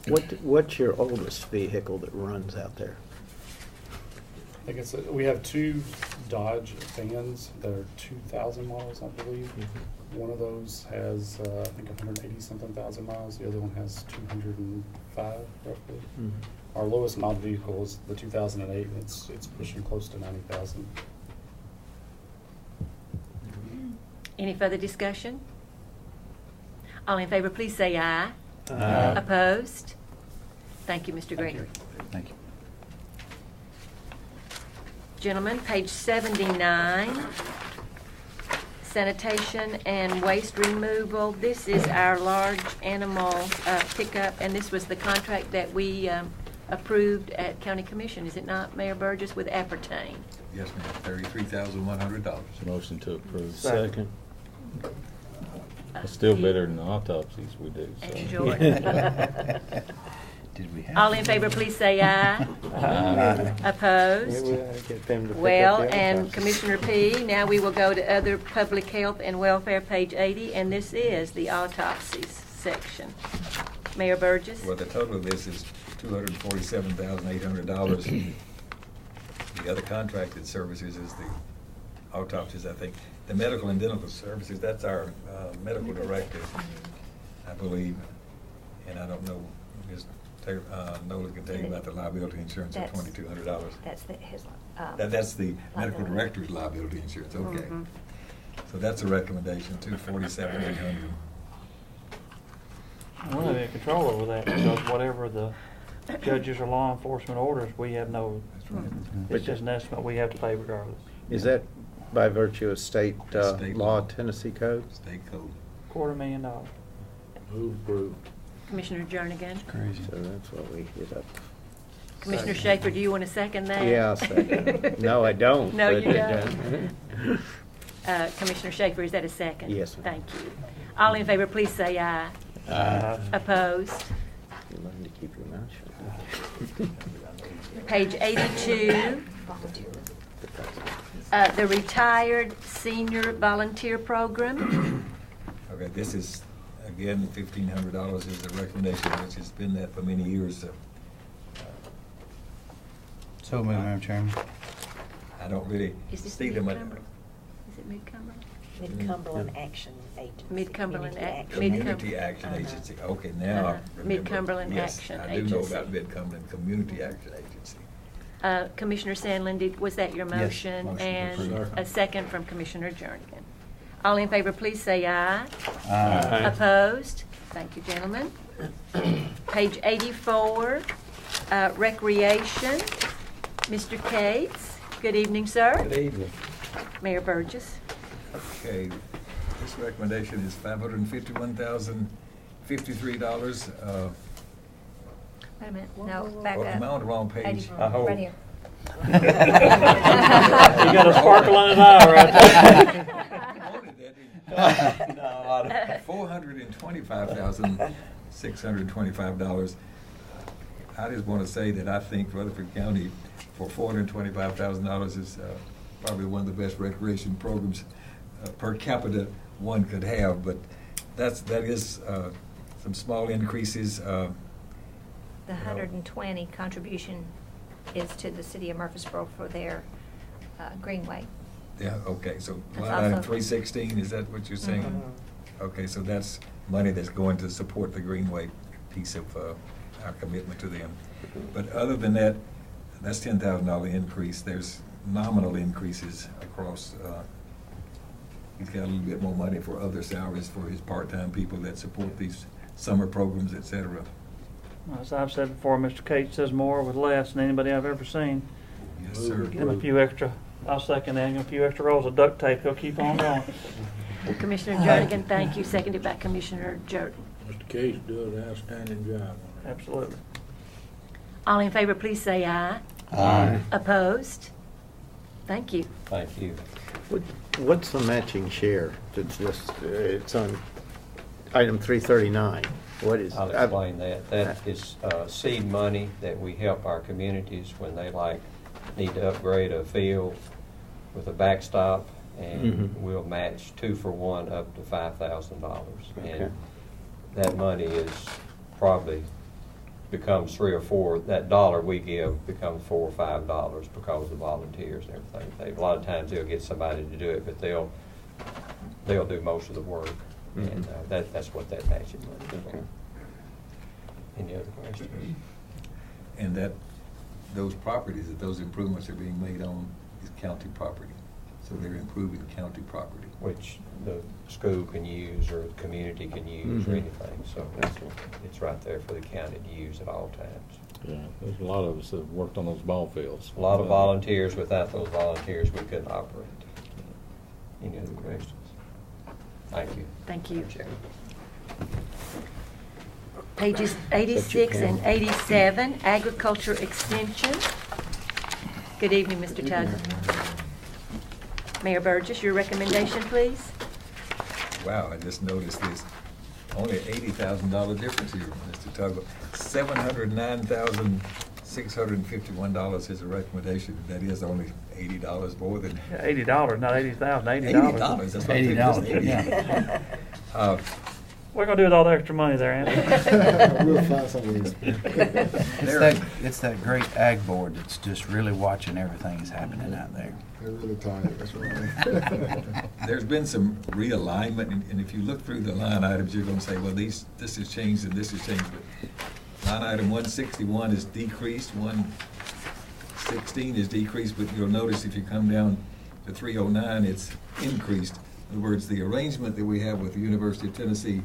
What's your oldest vehicle that runs out there? I think it's, we have 2 Dodge Fans that are 2000 miles, I believe. One of those has, I think 180-something thousand miles. The other one has 205, roughly. Our lowest model vehicle is the 2008, and it's pushing close to 90,000. Any further discussion? All in favor, please say aye. Aye. Opposed? Thank you, Mr. Gregory. Thank you. Gentlemen, page 79, sanitation and waste removal. This is our large animal pickup, and this was the contract that we approved at County Commission, is it not, Mayor Burgess, with Appertain? Yes, ma'am, $33,100. Motion to approve. Second. It's still better than the autopsies we do. So. Enjoy. Did we have All in favor, please say aye. Aye. Opposed? Yeah, we ought to get them to pick up Well, the other and ones. Commissioner P., now we will go to other public health and welfare, page 80, and this is the autopsies section. Mayor Burgess? Well, the total of this is $247,800. The other contracted services is the autopsies, I think. The medical and dental services, that's our medical director, I believe. And I don't know, Ms. Nolan can tell you about the liability insurance of $2,200. That's his. That's the medical director's liability insurance, okay. So that's a recommendation, $247,800. We don't have control over that, because whatever the judges or law enforcement orders, we have no, it's just an estimate we have to pay regardless. Is that by virtue of state State law, law. Tennessee code? State code. $250,000. Move approved. Commissioner Jernigan? Crazy. So that's what we get up. Commissioner Schaefer, do you want to second that? Yeah, I'll second. No, I don't. No, but you it don't. Commissioner Schaefer, is that a second? Yes, ma'am. Thank you. All in favor, please say aye. Aye. Opposed? You learn to keep your mouth shut. Page 82, the retired senior volunteer program. Okay, this is, again, $1,500 is the recommendation, which has been that for many years. So moved, Madam Chairman. I don't really Is this see them. Mid-Cumberland? Is it Mid-Cumberland? Mid-Cumberland Action Agency. Mid-Cumberland Community Action Agency. Okay, now I remember. Mid-Cumberland Yes, Action I do know Agency. about Mid-Cumberland Community Action Agency. Commissioner Sandlin, was that your Yes, motion? motion And approved. a second from Commissioner Jernigan. All in favor, please say aye. Aye. Opposed? Thank you, gentlemen. Page 84, recreation. Mr. Cates, good evening, sir. Good evening. Mayor Burgess. Okay, this recommendation is $551,053. Wait a minute, no, back Oh, up. I'm on the wrong page. 80, right here. You got a sparkle in his eye right there. $425,625. I just want to say that I think Rutherford County, for $425,000, is probably one of the best recreation programs per capita one could have. But that is some small increases. The 120 contribution is to the city of Murfreesboro for their greenway. Yeah, okay, so That's line item also- 316, is that what you're saying? Mhm. Okay, so that's money that's going to support the Greenway piece of our commitment to them. But other than that, that's $10,000 increase. There's nominal increases across, he's got a little bit more money for other salaries for his part-time people that support these summer programs, et cetera. As I've said before, Mr. Cates says more with less than anybody I've ever seen. Yes, sir. Give him a few extra, I'll second that, a few extra rolls of duct tape, he'll keep on going. Commissioner Jernigan, thank you. Seconded by Commissioner Jordan. Mr. Case does an outstanding job on it. Absolutely. All in favor, please say aye. Aye. Opposed? Thank you. Thank you. What's the matching share? It's on item 339. What is? I'll explain that. That is seed money that we help our communities when they need to upgrade a field with a backstop, and we'll match 2-for-1 up to $5,000. Okay. And that money is probably becomes 3 or 4. That dollar we give becomes $4 or $5 because of the volunteers and everything. A lot of times they'll get somebody to do it, but they'll do most of the work, and that's what that matching money is for. Any other questions? And that those properties, that those improvements are being made on is county property. So they're improving county property. Which the school can use or the community can use or anything. So it's right there for the county to use at all times. Yeah, there's a lot of us that have worked on those ball fields. A lot of volunteers. Without those volunteers, we couldn't operate. Any other questions? Thank you. Thank you. Pages 86 and 87, Agriculture Extension. Good evening, Mr. Tuggle. Mayor Burgess, your recommendation, please. Wow, I just noticed this. Only $80,000 difference here, Mr. Tuggle. $709,651 is a recommendation. That is only $80 more than. Yeah, $80, not $80,000, $80. $80, that's what I'm saying, just $80, yeah. What are you gonna do with all the extra money there, Andy? We'll find something. It's that great ag board that's just really watching everything that's happening out there. They're really tired, that's right. There's been some realignment, and if you look through the line items, you're gonna say, well, this has changed and this has changed, but line item 161 is decreased, 116 is decreased, but you'll notice if you come down to 309, it's increased. In other words, the arrangement that we have with the University of Tennessee,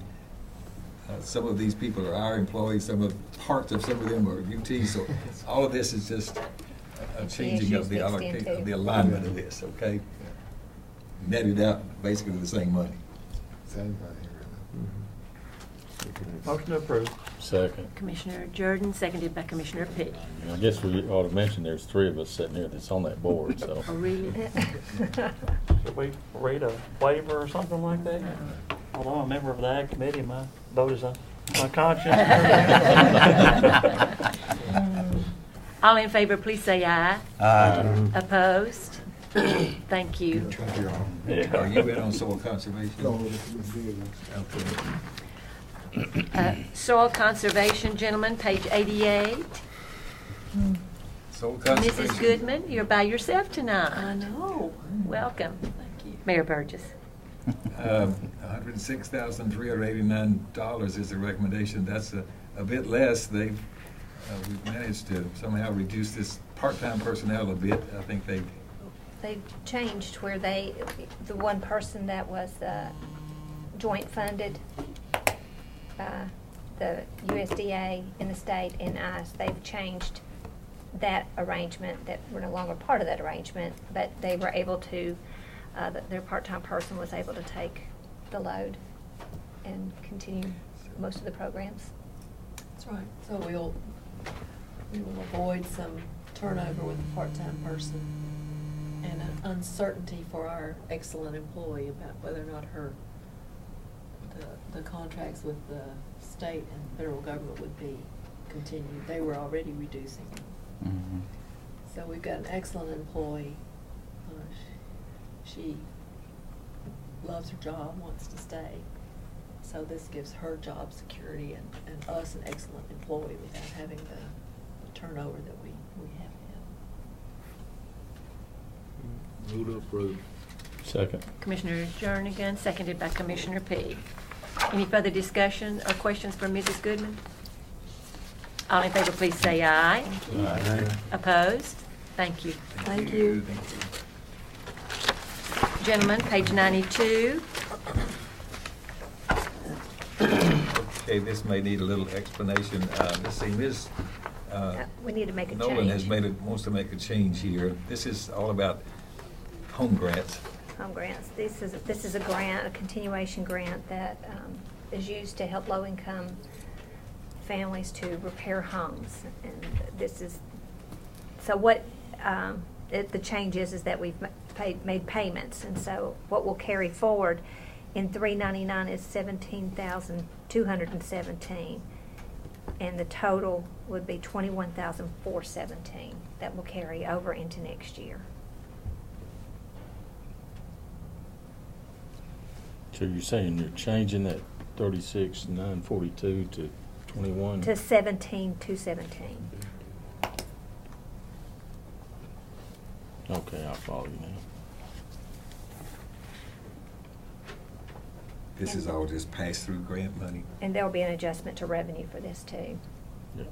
some of these people are our employees, parts of some of them are UT, so all of this is just a changing of the alignment of this, okay? Netted out basically the same money. Same thing. Motion to approve. Second. Commissioner Jordan, seconded by Commissioner Pitt. I guess we ought to mention there's 3 of us sitting here that's on that board, so. Oh, really? Should we read a waiver or something like that? Although I'm a member of the Ag Committee, my vote is on my conscience. All in favor, please say aye. Aye. Opposed? Thank you. Are you in on soil conservation? Soil Conservation, gentlemen, page 88. Soil conservation. Mrs. Goodman, you're by yourself tonight. I know. Welcome. Thank you. Mayor Burgess. $106,389 is the recommendation. That's a bit less. We've managed to somehow reduce this part-time personnel a bit. I think they've changed where the one person that was joint funded by the USDA in the state and us, they've changed that arrangement, that we're no longer part of that arrangement, but they were able to, their part-time person was able to take the load and continue most of the programs. That's right. So we will avoid some turnover with a part-time person and an uncertainty for our excellent employee about whether or not the contracts with the state and federal government would be continued. They were already reducing them. Mm-hmm. So we've got an excellent employee. She loves her job, wants to stay. So this gives her job security and us an excellent employee without having the turnover that we have had. Move to approve. Second. Commissioner Jernigan, seconded by Commissioner P. Any further discussion or questions from Mrs. Goodman? All in favor, please say aye. Aye. Opposed? Thank you. Thank you. Gentlemen, page 92. Okay, this may need a little explanation. Let's see, Ms. We need to make a Nolan has change. wants to make a change here. This is all about home grants. Home grants. This is a grant, a continuation grant that is used to help low-income families to repair homes. And this is, so what the change is that we've made payments. And so what will carry forward in 399 is $17,217. And the total would be $21,417 that will carry over into next year. So you're saying you're changing that 36,942 to 21? To 17,217. Okay, I'll follow you now. This is all just pass-through grant money. And there'll be an adjustment to revenue for this too. Yeah.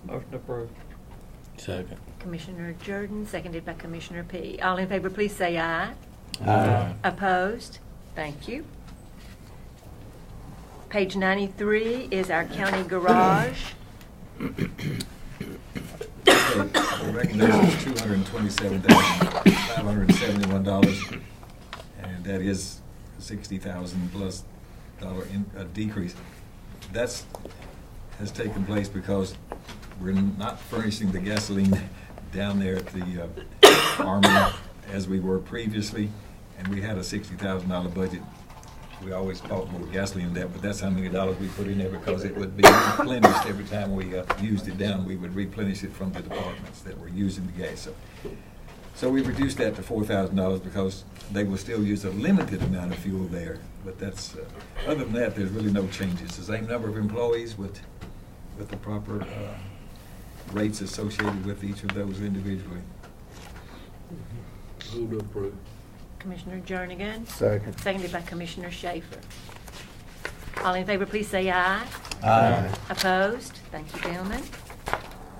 Motion approved. Second. Commissioner Jordan, seconded by Commissioner P. All in favor, please say aye. Aye. Opposed? Thank you. Page 93 is our county garage. The recommendation is $227,571, and that is $60,000 plus decrease. That's has taken place because we're not furnishing the gasoline down there at the Army as we were previously, and we had a $60,000 budget. We always bought more gasoline than that, but that's how many dollars we put in there because it would be replenished every time we used it down. We would replenish it from the departments that were using the gas. So we reduced that to $4,000 because they will still use a limited amount of fuel there. But that's other than that, there's really no changes. The same number of employees with the proper rates associated with each of those individually. Move to approve. Commissioner Jernigan. Second. Seconded by Commissioner Schaefer. All in favor, please say aye. Aye. Opposed? Thank you, gentlemen.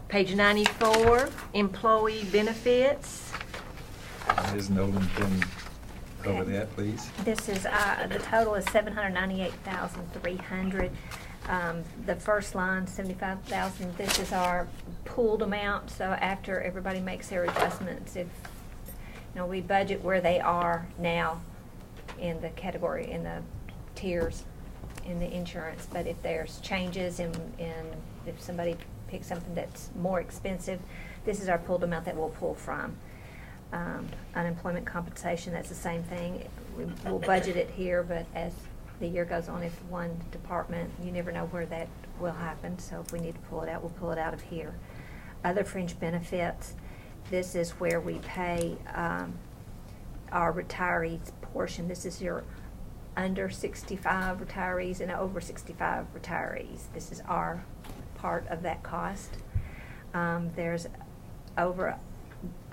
Page 94, employee benefits. Ms. Nolan can cover that, please. This is, the total is $798,300. The first line, $75,000, this is our pooled amount, so after everybody makes their adjustments, if, we budget where they are now in the category, in the tiers, in the insurance, but if there's changes in if somebody picks something that's more expensive, this is our pooled amount that we'll pull from. Unemployment compensation, that's the same thing. We'll budget it here, but as the year goes on, if one department, you never know where that will happen, so if we need to pull it out, we'll pull it out of here. Other fringe benefits, this is where we pay our retirees portion. This is your under 65 retirees and over 65 retirees. This is our part of that cost. There's over,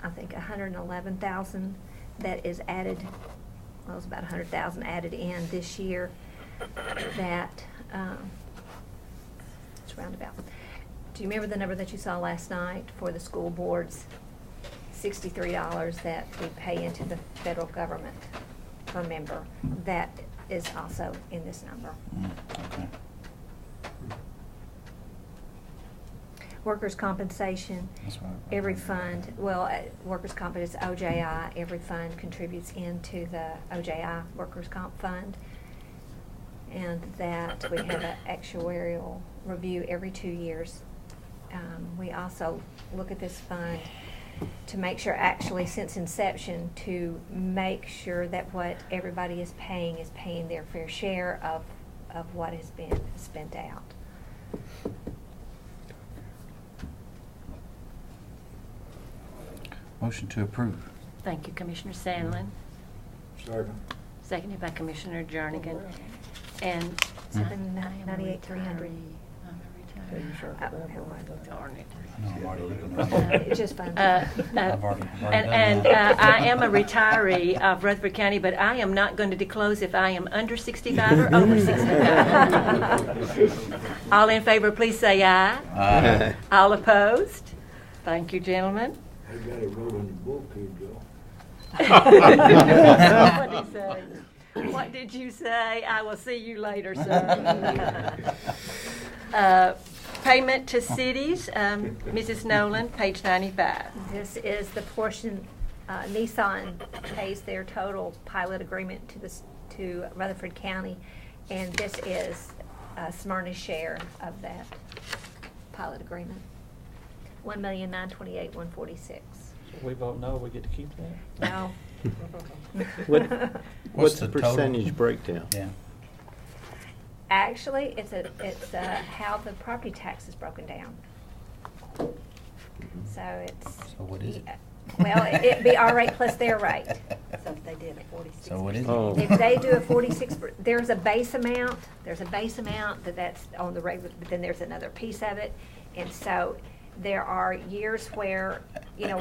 I think, 111,000 that is added. Well, it's about 100,000 added in this year. That it's roundabout. Do you remember the number that you saw last night for the school boards? $63 that we pay into the federal government per member. That is also in this number. Okay. Workers' compensation, That's right. every fund, workers' comp is OJI, every fund contributes into the OJI workers' comp fund. And that we have an actuarial review every 2 years. We also look at this fund to make sure, actually since inception, to make sure that what everybody is paying their fair share of what has been spent out. Motion to approve. Thank you, Commissioner Sandlin. Second. Seconded by Commissioner Jernigan. And 798,300. Darn it. No, I'm already looking Uh, at it's just fun. I've already And done that. I am a retiree of Rutherford County, but I am not going to disclose if I am under 65 or over 65. All in favor, please say aye. Aye. All opposed? Thank you, gentlemen. I got it wrote on the book here, Joe. What did he say? What did you say? I will see you later, sir. Payment to cities, Mrs. Nolan, page 95. This is the portion, Nissan pays their total pilot agreement to Rutherford County, and this is Smyrna's share of that pilot agreement. $1,928,146. We vote no, we get to keep that? No. What's the the total? percentage breakdown? Yeah. Actually, it's how the property tax is broken down. So it's. So what is it? Well, it'd be our rate plus their rate. So if they did a 46. So what is it? Oh. If they do a 46, there's a base amount that's on the rate, but then there's another piece of it. And so there are years where,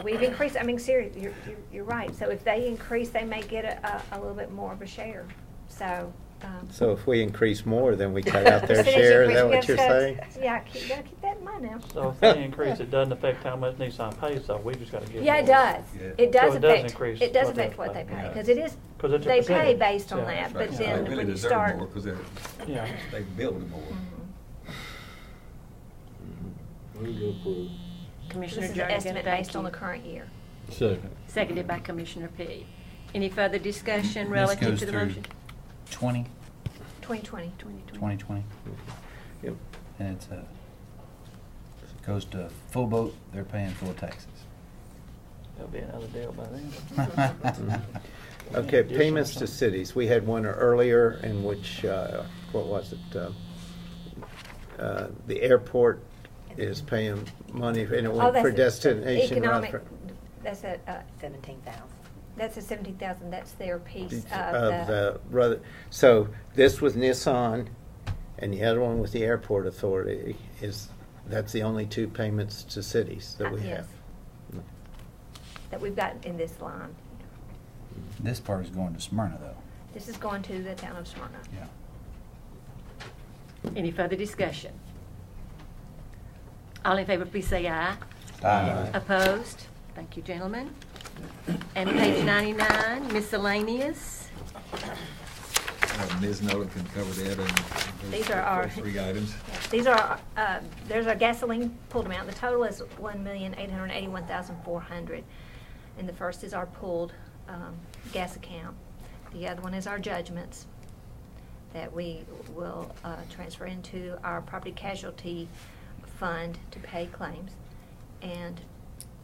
we've increased, seriously, you're right. So if they increase, they may get a little bit more of a share. So. So if we increase more, then we cut out their Percentage share, is increase, that we what have you're to- saying? Yeah, you gotta keep that in mind now. So if they increase, it doesn't affect how much Nissan pays, so we just gotta give. Yeah, it more. does. Yeah. It does So it does affect, increase it does what they affect what they pay. pay, Yeah. because it is, 'Cause it's a they pay percentage. based on Yeah, that, that's but right. They then really when you deserve start. more because Yeah. they build more. Move to approve. Commissioner This is an Jernigan, estimate thank based on you. the current year. Second. Seconded by Commissioner P. Any further discussion This relative goes to the through motion? 2020. 2020. Yep. And it goes to full boat, they're paying full taxes. There'll be another deal by then. Okay, payments to cities. We had one earlier in which, what was it? The airport is paying money, and it Oh, went that's for it. destination Economic, Rutherford. that's a, 17,000. that's a 17,000, that's their piece Of the, so this was Nissan, and the other one was the airport authority. That's the only two payments to cities that we yes. have. that we've got in this line. This part is going to Smyrna, though. This is going to the town of Smyrna. Yeah. Any further discussion? All in favor, please say aye. Aye. Opposed? Thank you, gentlemen. And page 99, miscellaneous. Ms. Nolan can cover that and These are our. those three items. Yes, these are, there's our gasoline pooled amount. The total is $1,881,400. And the first is our pooled gas account. The other one is our judgments that we will transfer into our property casualty fund to pay claims. And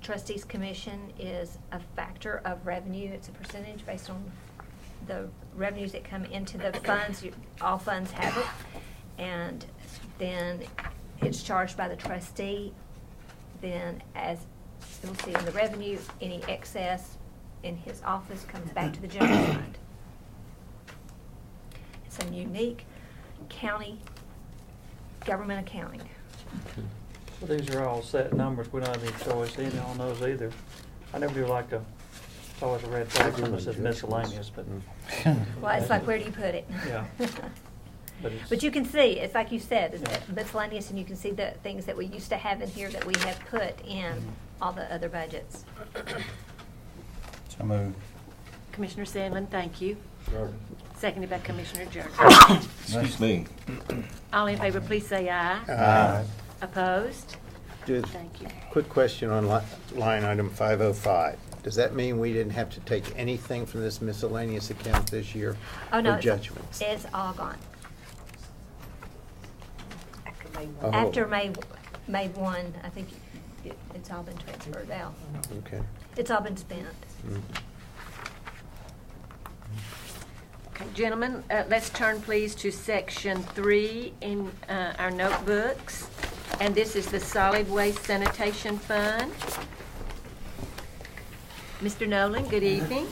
trustees commission is a factor of revenue. It's a percentage based on the revenues that come into the funds. All funds have it. And then it's charged by the trustee. Then, as you'll see in the revenue, any excess in his office comes back to the general fund. It's a unique county government accounting. So these are all set numbers, we don't have any choice either on those either. I never do like it's always a red flag when it says miscellaneous, but. Well, it's like, where do you put it? Yeah. But it's. But you can see, it's like you said, it's Yeah. miscellaneous, and you can see the things that we used to have in here that we have put in all the other budgets. So moved. Commissioner Sandlin, thank you. Second. Seconded by Commissioner Jernigan. Excuse me. All in favor, please say aye. Aye. Opposed? Just Thank you. quick question on line item 505. Does that mean we didn't have to take anything from this miscellaneous account this year? Oh, no, for judgments? it's all gone. Oh. After May 1, I think it's all been transferred out. Okay. It's all been spent. Okay, gentlemen, let's turn please to section 3 in our notebooks. And this is the Solid Waste Sanitation Fund. Mr. Nolan, good evening.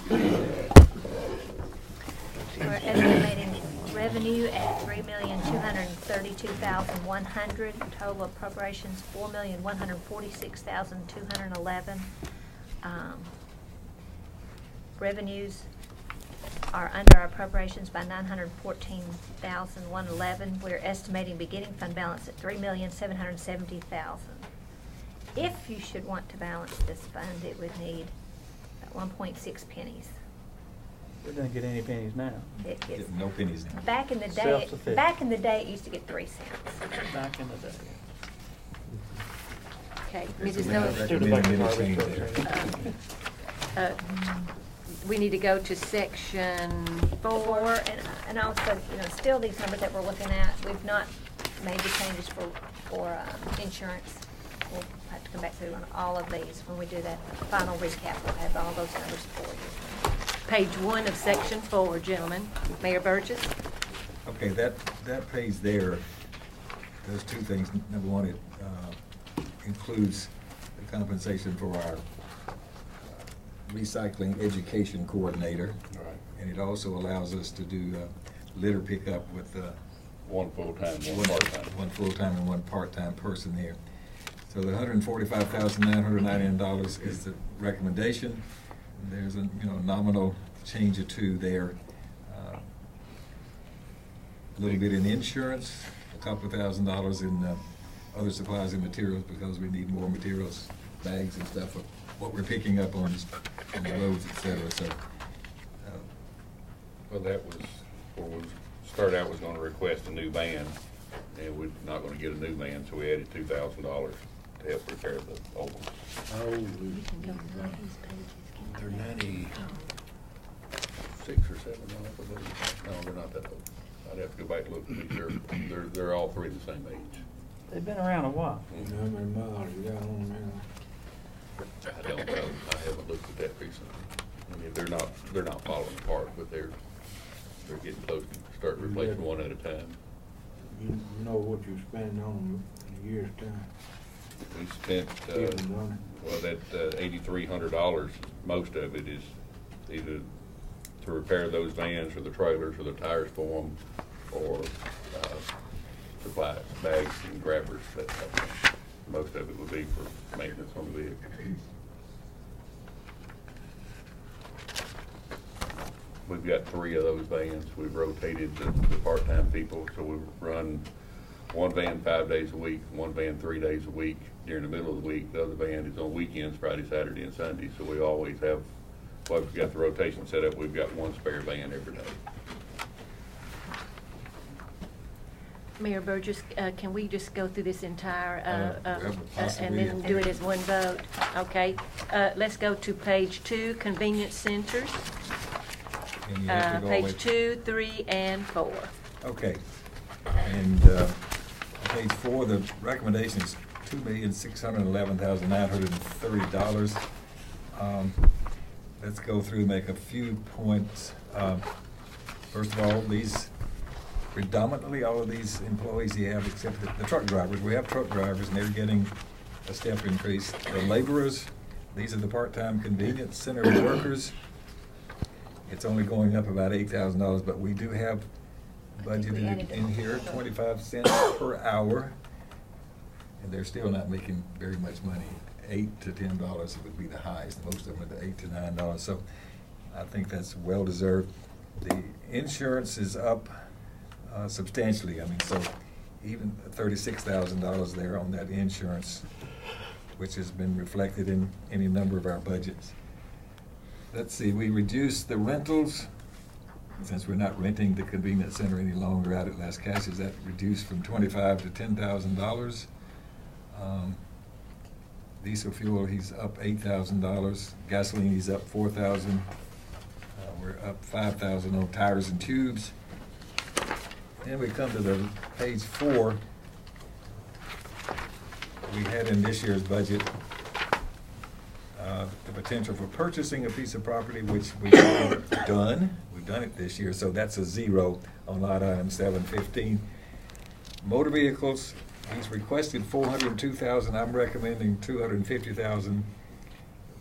We're estimating revenue at $3,232,100. Total appropriations $4,146,211. Revenues are under our appropriations by $914,111. We're estimating beginning fund balance at $3,770,000. If you should want to balance this fund, it would need 1.6 pennies. We don't get any pennies now. It gets, No pennies now. back in the day, Self-sufficient. it used to get 3 cents. Back in the day. Okay, Yes, Mrs. we have Miller. recommended any change there. We need to go to section 4. And also, still these numbers that we're looking at, we've not made the changes for insurance. We'll have to come back through on all of these when we do that final recap. We'll have all those numbers for you. Page 1 of section 4, gentlemen. Mayor Burgess? Okay, that page there does two things. Number one, it includes the compensation for our recycling education coordinator. Right. And it also allows us to do litter pickup with one full-time, one part-time. One full-time and one part-time person there. So the $145,999 is the recommendation. There's a nominal change or two there. A little bit in insurance, a couple of $1,000s in other supplies and materials because we need more materials, bags and stuff of what we're picking up on the roads, et cetera. So, Well, that was, where we started out was gonna request a new van, and we're not gonna get a new van, so we added $2,000 to help repair the old one. They're 96 or 7, I believe. No, they're not that old. I'd have to go back and look to be sure. They're all three the same age. They've been around a while. How many miles you got on them I don't know. I haven't looked at that recently. I mean, they're not falling apart, but they're getting close to start replacing one at a time. You know what you spend on them in a year's time? We spent, well, that $8,300, most of it is either to repair those vans or the trailers or the tires for them, or supplies, bags and grabbers, that type of thing. Most of it would be for maintenance on the vehicle. We've got 3 of those vans. We've rotated the part-time people, so we run one van 5 days a week, one van 3 days a week. During the middle of the week, the other van is on weekends, Friday, Saturday, and Sunday. So we always have, once we've got the rotation set up, we've got one spare van every day. Mayor Burgess, can we just go through this entire, and possibly, then do it as one vote? Okay. Let's go to page 2, convenience centers. and you have to go Page with- 2, 3, and 4. Okay. And page 4, the recommendation is $2,611,930. Let's go through and make a few points. First of all, predominantly all of these employees you have, except the truck drivers. We have truck drivers, and they're getting a step increase. The laborers, these are the part-time convenience center workers. It's only going up about $8,000, but we do have budgeted in here 25 cents per hour, and they're still not making very much money. $8 to $10 would be the highest. Most of them are $8 to $9. So I think that's well deserved. The insurance is up substantially. I mean, so even $36,000 there on that insurance, which has been reflected in any number of our budgets. Let's see, we reduced the rentals, since we're not renting the convenience center any longer out at Las Casas. That reduced from $25,000 to $10,000. Diesel fuel, he's up $8,000. Gasoline, he's up $4,000. We're up $5,000 on tires and tubes. Then we come to the page 4. We had in this year's budget the potential for purchasing a piece of property, which we've done. We've done it this year, so that's a 0 on line item 715. Motor vehicles, he's requested $402,000. I'm recommending $250,000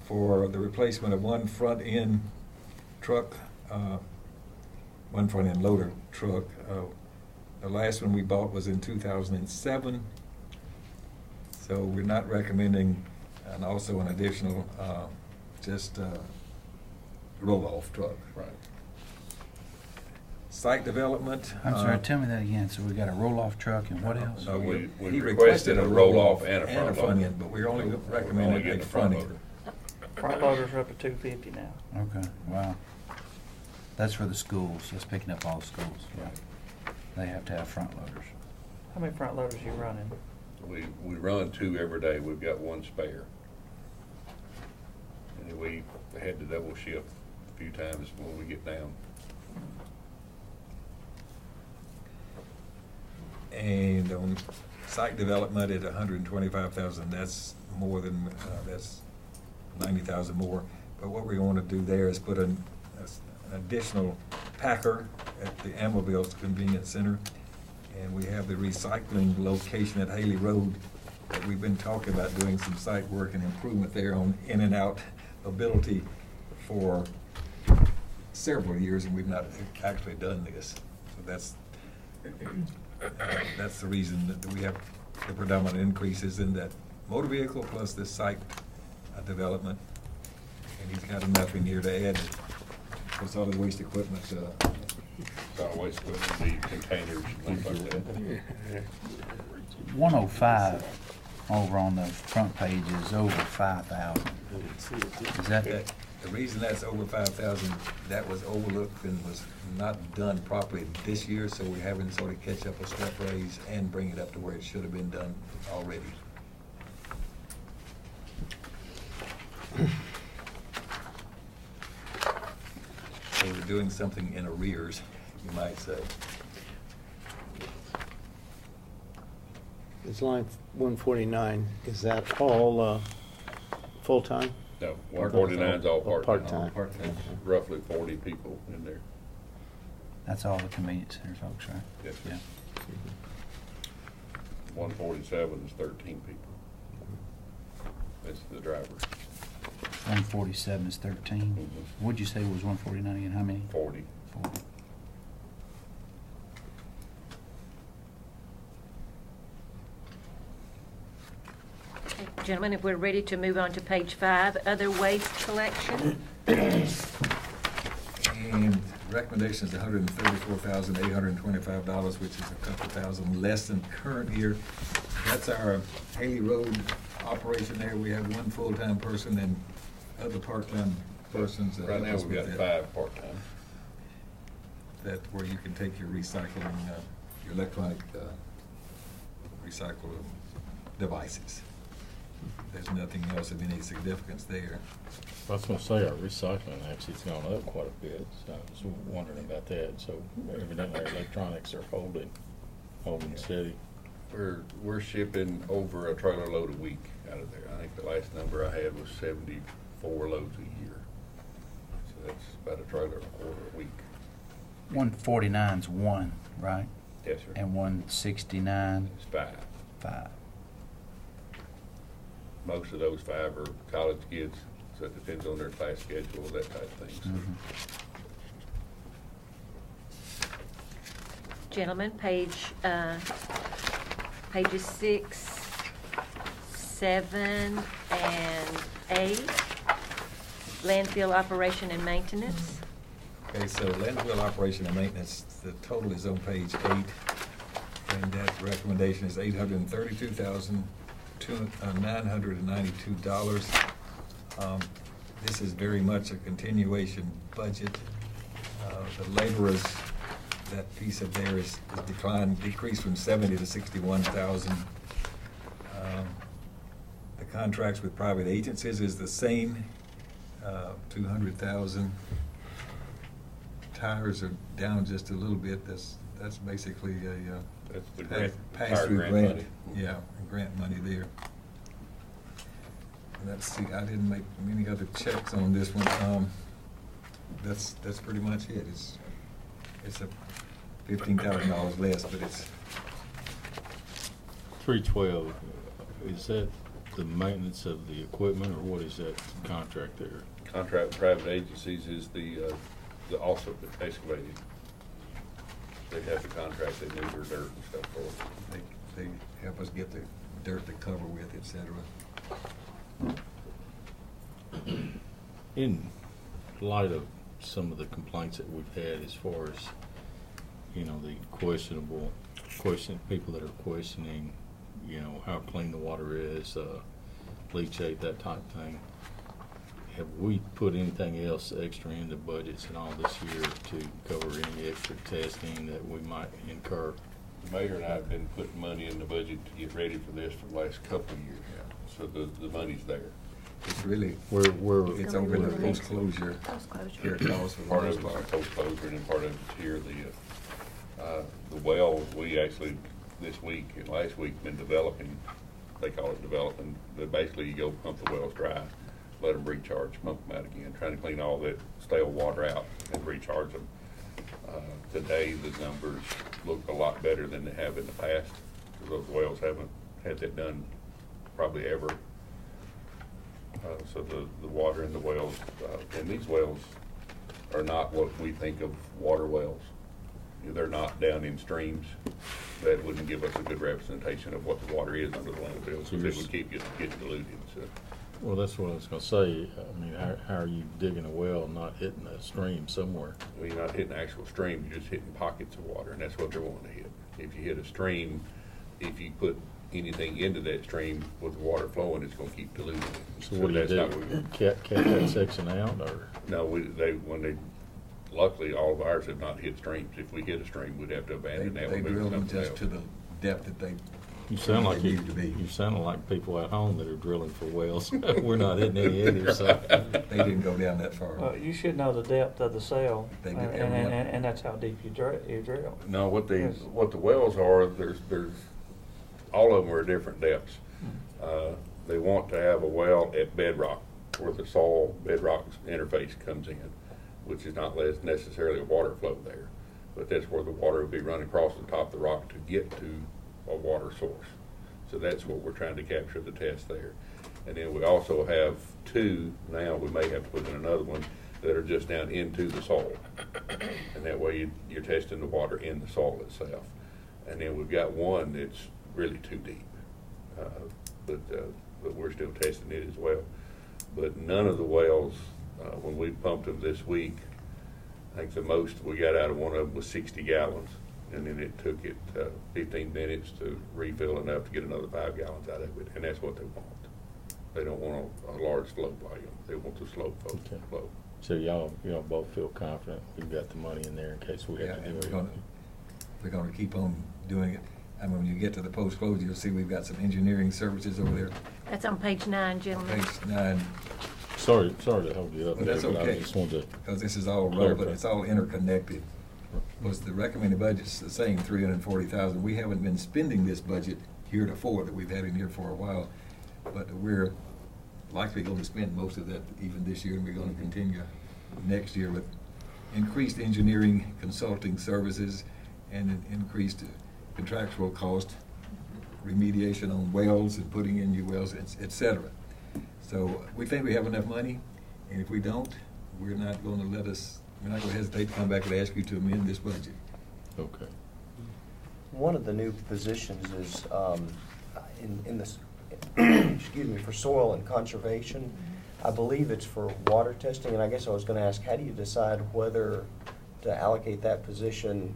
for the replacement of one front end truck one front-end loader truck. The last one we bought was in 2007. So we're not recommending, and also an additional, just roll-off truck. Right. Site development. I'm sorry, tell me that again. So we got a roll-off truck and what else? He requested a roll-off and a front end, but we're only recommending a front end. Front loaders are up to $250 now. Okay, wow. That's for the schools. That's picking up all the schools. Right. They have to have front loaders. How many front loaders you running? We run 2 every day. We've got 1 spare. And we had to double shift a few times when we get down. And on site development at $125,000, that's more than, that's $90,000 more. But what we want to do there is put an additional packer at the Amabile Convenience Center. And we have the recycling location at Haley Road that we've been talking about doing some site work and improvement there on in and out ability for several years, and we've not actually done this. So that's the reason that we have the predominant increases in that motor vehicle plus this site development. And he's got enough in here to add for solid waste equipment. Solid waste equipment, the containers, things like that. 105 over on the front page is over 5,000. Is that the reason that's over 5,000? That was overlooked and was not done properly this year, so we're having to sort of catch up a step raise and bring it up to where it should have been done already. So we're doing something in arrears, you might say. Is line 149, is that all full-time? No, 149 is all part-time. Part-time. Roughly 40 people in there. That's all the convenience center folks, right? Yes. Yeah. 147 is 13 people. That's the drivers. 147 is 13. What'd you say was 149 again? How many? 40. 40. Gentlemen, if we're ready to move on to page 5, other waste collection. And recommendation is $134,825, which is a couple thousand less than current year. That's our Haley Road operation there. We have 1 full-time person and other part-time persons. Right now we've got 5 part-time. That's where you can take your recycling, your electronic recycle devices. There's nothing else of any significance there. I was going to say our recycling actually has gone up quite a bit, so I was wondering about that. So evidently our electronics are holding steady. We're shipping over a trailer load a week out of there. I think the last number I had was 74 loads a year. So that's about a trailer and a quarter a week. 149's 1, right? Yes, sir. And 169? It's 5. 5. Most of those 5 are college kids, so it depends on their class schedule, that type of thing. So. Gentlemen, pages 6, 7, and 8, landfill operation and maintenance. Okay, so landfill operation and maintenance, the total is on page 8, and that recommendation is $832,992. This is very much a continuation budget. The laborers, that piece of there is decreased from 70 to 61,000. The contracts with private agencies is the same, 200,000. Tires are down just a little bit. That's basically a that's the grant, pass-through grant money. Yeah, grant money there. Let's see, I didn't make many other checks on this one. That's pretty much it. It's a $15,000 less, but it's 312. Is that the maintenance of the equipment, or what is that contract there? Contract with private agencies is the also excavated. they'd have to contract, they move their dirt and stuff for us. They help us get the dirt to cover with, et cetera. In light of some of the complaints that we've had as far as, you know, the people that are questioning, you know, how clean the water is, leachate, that type of thing, have we put anything else extra into budgets and all this year to cover any extra testing that we might incur? The mayor and I have been putting money in the budget to get ready for this for the last couple of years now, so the money's there. It's really, it's over the post-closure. Here it calls for the Part most of it's part. post-closure and then part of it's here. The wells, we actually, this week and last week, been developing, they call it developing, but basically you go pump the wells dry, let them recharge, pump them out again, trying to clean all that stale water out and recharge them. Today, the numbers look a lot better than they have in the past, because those wells haven't had that done probably ever. So the water in the wells, and these wells are not what we think of water wells. They're not down in streams. That wouldn't give us a good representation of what the water is under the landfill, because it would keep you getting diluted. So. Well, that's what I was going to say. I mean, how are you digging a well not hitting a stream somewhere? Well, you're not hitting actual stream, you're just hitting pockets of water, and that's what they're wanting to hit. If you hit a stream, if you put anything into that stream with the water flowing, it's going to keep diluting it. So what do you do? Cat that section out, or? No, luckily all of ours have not hit streams. If we hit a stream, we'd have to abandon that. They drill them just to the depth that they need to be. You sound like people at home that are drilling for wells. We're not hitting any either, so. They didn't go down that far. Well, you should know the depth of the cell, They and, did and that's how deep you drill. No, what the Yes. wells are, there's all of them are different depths. They want to have a well at bedrock, where the soil bedrock interface comes in, which is not necessarily a water flow there, but that's where the water would be running across the top of the rock to get to a water source. So that's what we're trying to capture the test there. And then we also have two, now we may have to put in another one, that are just down into the soil. And that way you're testing the water in the soil itself. And then we've got one that's really too deep, but we're still testing it as well. But none of the wells, when we pumped them this week, I think the most we got out of one of them was 60 gallons. And then it took it 15 minutes to refill enough to get another 5 gallons out of it. And that's what they want. They don't want a large flow volume. They want the slow flow. So y'all both feel confident we've got the money in there in case we have to do it. We're going to keep on doing it. And when you get to the post-closure, you'll see we've got some engineering services over there. That's on page 9, gentlemen. Page 9. Sorry to hold you up. Well, that's there, but okay. I just wanted to because this is all relevant. It's all interconnected. Was the recommended budget's the same, $340,000. We haven't been spending this budget heretofore that we've had in here for a while, but we're likely going to spend most of that even this year, and we're going to continue next year with increased engineering consulting services and an increased contractual cost, remediation on wells and putting in new wells, et cetera. So we think we have enough money, and if we don't, we're not going to hesitate to come back and ask you to amend this budget. Okay. One of the new positions is in this, excuse me, for soil and conservation. I believe it's for water testing, and I guess I was going to ask, how do you decide whether to allocate that position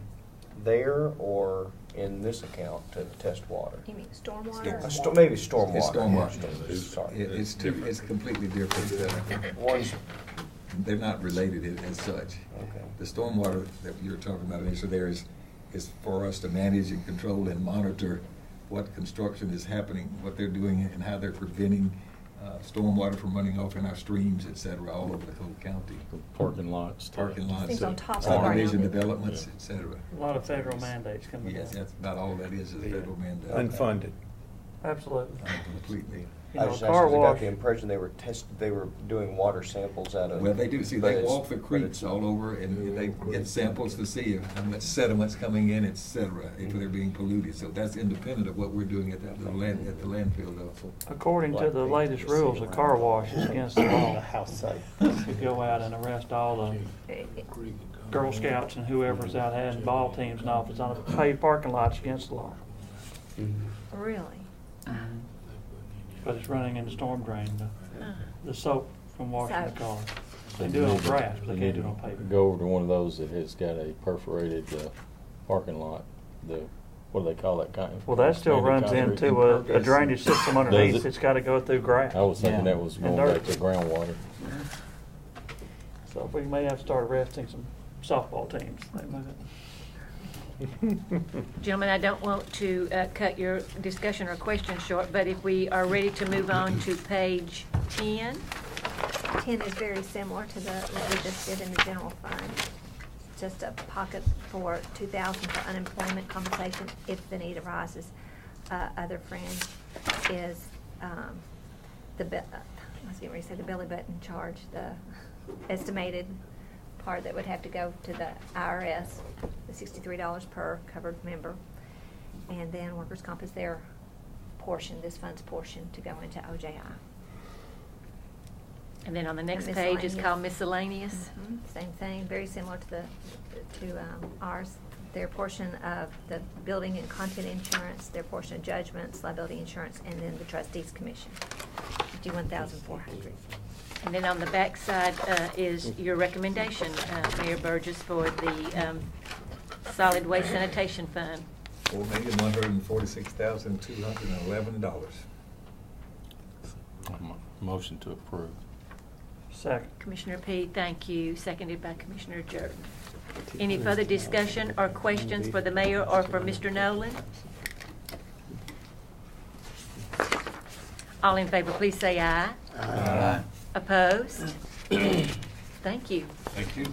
there or in this account to test water? You mean stormwater? Maybe stormwater. It's stormwater. Sorry. It's completely different. They're not related as such. Okay. The stormwater that you're talking about, Lisa, there is for us to manage and control and monitor what construction is happening, what they're doing, and how they're preventing stormwater from running off in our streams, et cetera, all over the whole county. Parking lots. Things on top of subdivision ground. developments, et cetera. A lot of federal mandates coming Yes, down. that's about all that is a federal mandate. Unfunded. Absolutely. Completely. You I know, was a just car asking, 'cause I got wash, the impression they were doing water samples out of. Well, they do, see, but they it's- walk the but creeks it's- all over, and they get samples to see how much sediment's coming in, et cetera, if they're being polluted. So that's independent of what we're doing at the landfill, though. according to the latest rules, a car wash is against the law. House site. You go out and arrest all the Girl Scouts and whoever's out having ball teams and all, if it's on a paid parking lot, it's against the law. Really? But it's running in the storm drain, the soap from washing the Soap. car. They do it on grass, but they can't do it on paper. Go over to one of those that has got a perforated parking lot, what do they call that kind? Well, that still runs into a drainage system underneath. Does it? It's gotta go through grass. I was thinking Yeah. that was And going dirt. back to groundwater. So we may have to start arresting some softball teams. They move it. Gentlemen, I don't want to cut your discussion or question short, but if we are ready to move on to page 10. 10 is very similar to what we just did in the general fund. Just a pocket for $2,000 for unemployment compensation if the need arises. Other friend is I was getting ready to say the belly button charge, the estimated part that would have to go to the IRS, the $63 per covered member. And then workers' comp is their portion, this fund's portion, to go into OJI. And then on the next page is called miscellaneous. Same thing, very similar to ours. Their portion of the building and content insurance, their portion of judgments, liability insurance, and then the trustees commission, $51,400. And then on the back side is your recommendation, Mayor Burgess, for the solid waste sanitation fund. $4,146,211. Motion to approve. Second. Commissioner P, thank you. Seconded by Commissioner Jordan. Any further discussion or questions for the mayor or for Mr. Nolan? All in favor, please say aye. Aye. Opposed? Thank you. Thank you.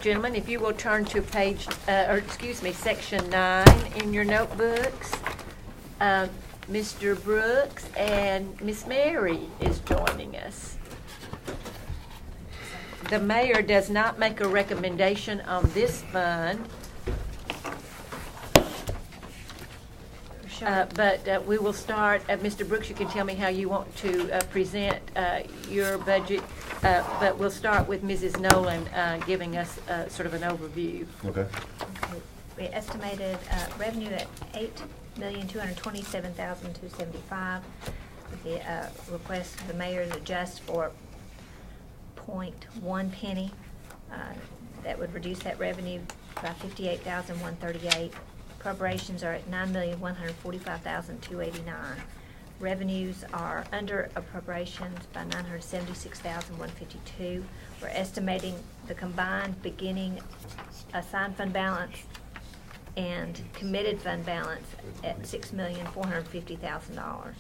Gentlemen, if you will turn to section 9 in your notebooks. Mr. Brooks and Miss Mary is joining us. The mayor does not make a recommendation on this fund, but we will start. Mr. Brooks, you can tell me how you want to present your budget, but we'll start with Mrs. Nolan giving us sort of an overview. Okay. We estimated revenue at $8,227,275. The request of the mayor to adjust for 0.1 penny. That would reduce that revenue by $58,138. Appropriations are at $9,145,289. Revenues are under appropriations by $976,152. We're estimating the combined beginning assigned fund balance and committed fund balance at $6,450,000.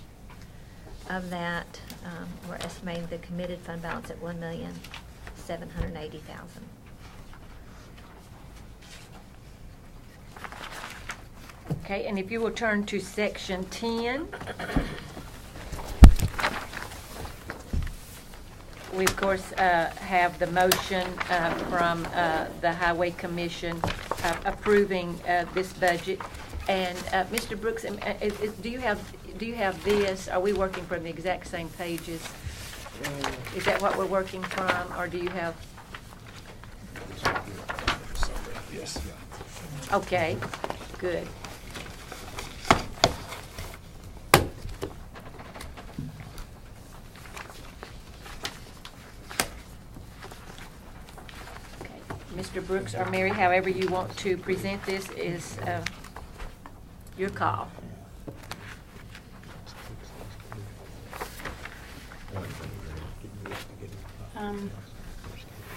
Of that, we're estimating the committed fund balance at $1,780,000. Okay, and if you will turn to section 10. We, of course, have the motion from the Highway Commission approving this budget. And Mr. Brooks, do you have this? Are we working from the exact same pages? Is that what we're working from, or do you have? Yes. Okay, good. Mr. Brooks or Mary, however you want to present this is your call.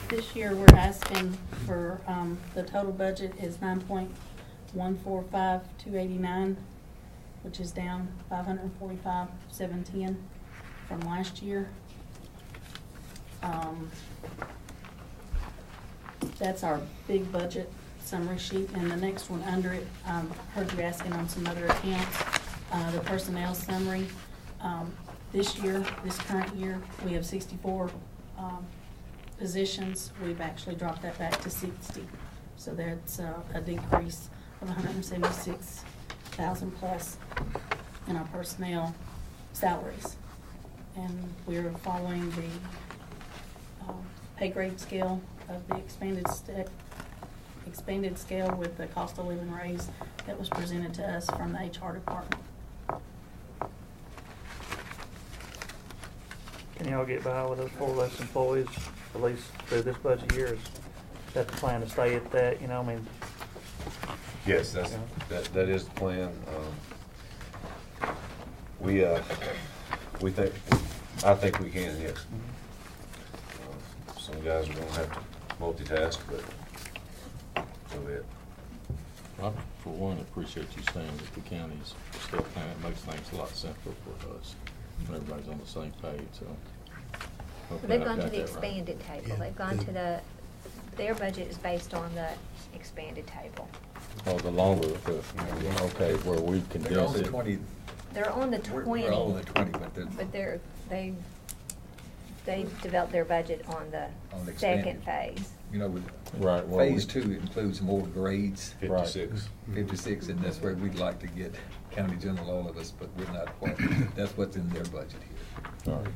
This year, we're asking for, the total budget is $9,145,289, which is down $545,710 from last year. That's our big budget summary sheet, and the next one under it, heard you asking on some other accounts, the personnel summary. This year, this current year, we have 64 positions. We've actually dropped that back to 60. So that's a decrease of 176,000 plus in our personnel salaries. And we're following the pay grade scale of the expanded scale with the cost of living raise that was presented to us from the HR department. Can y'all get by with those 4 less employees, at least through this budget year? Is that the plan to stay at that, you know, I mean? Yes, that is the plan. I think we can, yes. Some guys are gonna have to multitask, but so be it. I, for one, appreciate you saying that the county's still planning. It makes things a lot simpler for us. Everybody's on the same page, so. hopefully They've I've gone to got the that right. expanded table. They've gone to their budget is based on the expanded table. Oh, the longer, okay, where we They're on condense the it. 20. They're on the 20. We're all on the 20, But they developed their budget on the On the second expanded. phase. You know, with Right, well, phase 2 includes more grades. 56. 56, and that's where we'd like to get county general, all of us, but we're not quite. That's what's in their budget here. All right.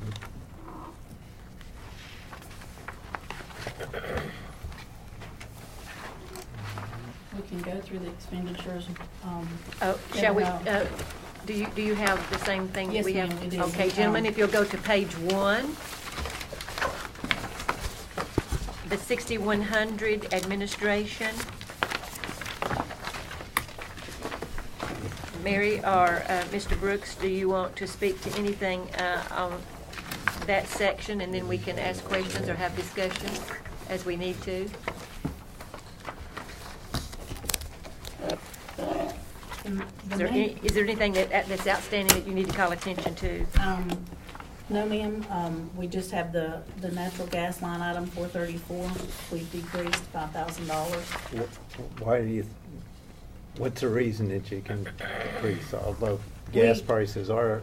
We can go through the expenditures. Shall we, every- do you have the same thing that Yes, we have? ma'am, it is. Okay, gentlemen, if you'll go to page 1. The 6100 administration. Mary or Mr. Brooks, do you want to speak to anything on that section, and then we can ask questions or have discussion as we need to? Is there anything that's outstanding that you need to call attention to? No, ma'am. We just have the natural gas line item 434. We've decreased $5,000. Why do you, what's the reason that you can decrease, although gas prices are,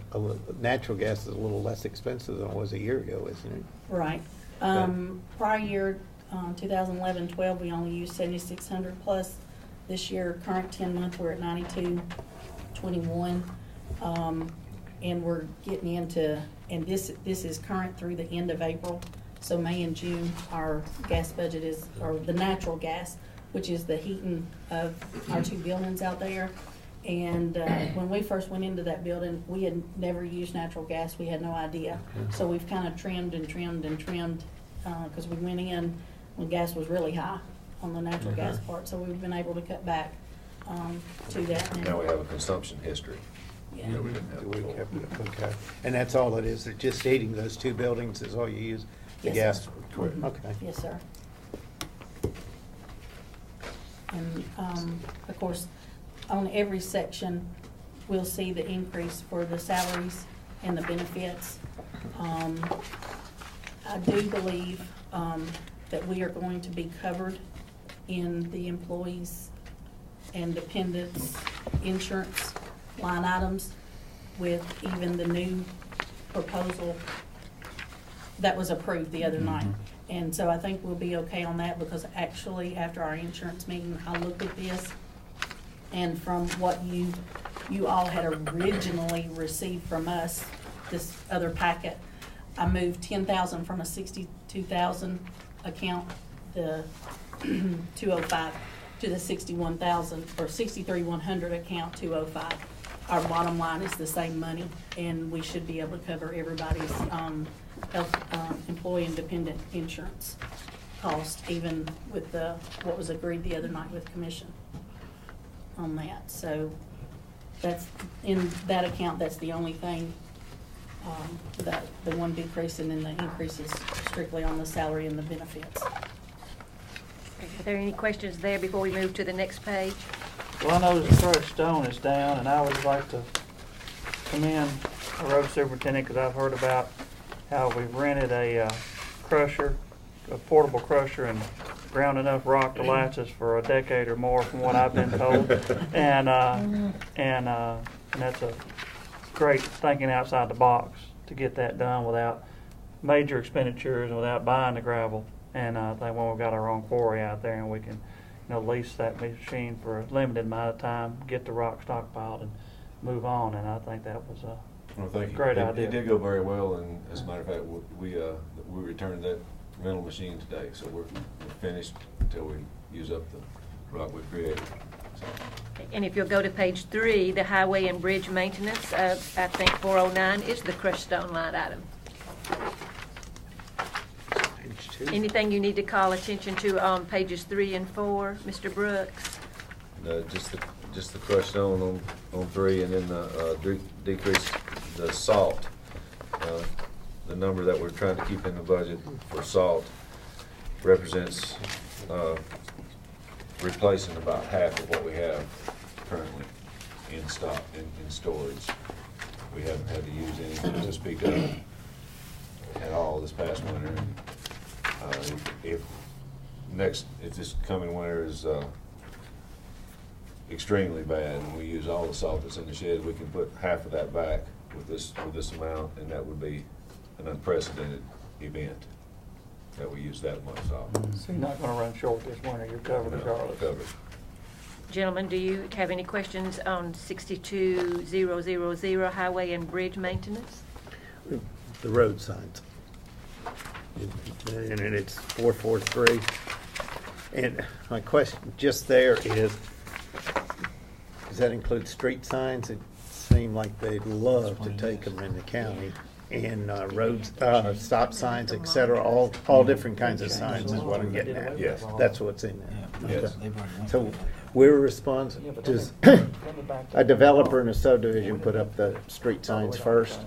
natural gas is a little less expensive than it was a year ago, isn't it? Right. Prior year, 2011-12, we only used 7,600 plus. This year, current 10-month, we're at 92.21. And we're getting into, and this is current through the end of April. So May and June, our gas budget is, or the natural gas, which is the heating of our 2 buildings out there. And when we first went into that building, we had never used natural gas. We had no idea. So we've kind of trimmed and trimmed and trimmed because we went in when gas was really high on the natural gas part. So we've been able to cut back to that. Now we have a consumption history. Yeah. that we didn't have before. Okay. And that's all it is, just heating those 2 buildings is all you use? The Yes, gas? sir. Correct. Okay. Yes, sir. And, of course, on every section, we'll see the increase for the salaries and the benefits. I do believe that we are going to be covered in the employees and dependents insurance line items with even the new proposal that was approved the other night. And so I think we'll be okay on that because actually after our insurance meeting, I looked at this and from what you all had originally received from us, this other packet, I moved 10,000 from a 62,000 account, the 205, to the 61,000 or 63,100 account 205. Our bottom line is the same money, and we should be able to cover everybody's health, employee and dependent insurance cost, even with what was agreed the other night with commission on that. So that's in that account. That's the only thing. That the one decrease, and then the increase is strictly on the salary and the benefits. Are there any questions there before we move to the next page? Well, I know the crushed stone is down, and I would like to commend the road superintendent because I've heard about how we've rented a crusher, a portable crusher, and ground enough rock to last us for a decade or more, from what I've been told. And that's a great thinking outside the box to get that done without major expenditures and without buying the gravel. And I think when we've got our own quarry out there and we can, lease that machine for a limited amount of time, get the rock stockpiled and move on. And I think that was a Well, thank you. great idea. It did go very well, and as a matter of fact, we returned that rental machine today, so we're finished until we use up the rock we created. So, And if you'll go to page 3, the highway and bridge maintenance, I think 409 is the crushed stone line item. Anything you need to call attention to on pages 3 and 4, Mr. Brooks? No, just the crushed stone on 3, and then the decrease the salt. The number that we're trying to keep in the budget for salt represents replacing about half of what we have currently in stock, in storage. We haven't had to use any to speak of at all this past winter. If this coming winter is extremely bad and we use all the salt that's in the shed, we can put half of that back with this amount, and that would be an unprecedented event that we use that much salt. So you're not going to run short this winter. You're covered regardless. Covered. Gentlemen, do you have any questions on 62000 highway and bridge maintenance? The road signs. And it's 443. And my question just there is, does that include street signs? It seemed like they'd love to take them in the county. And roads, stop signs, et cetera, all different kinds of signs is what I'm getting at. Yes. That's what's in there. Yes. Okay. So we're responsible. Does a developer in a subdivision put up the street signs first?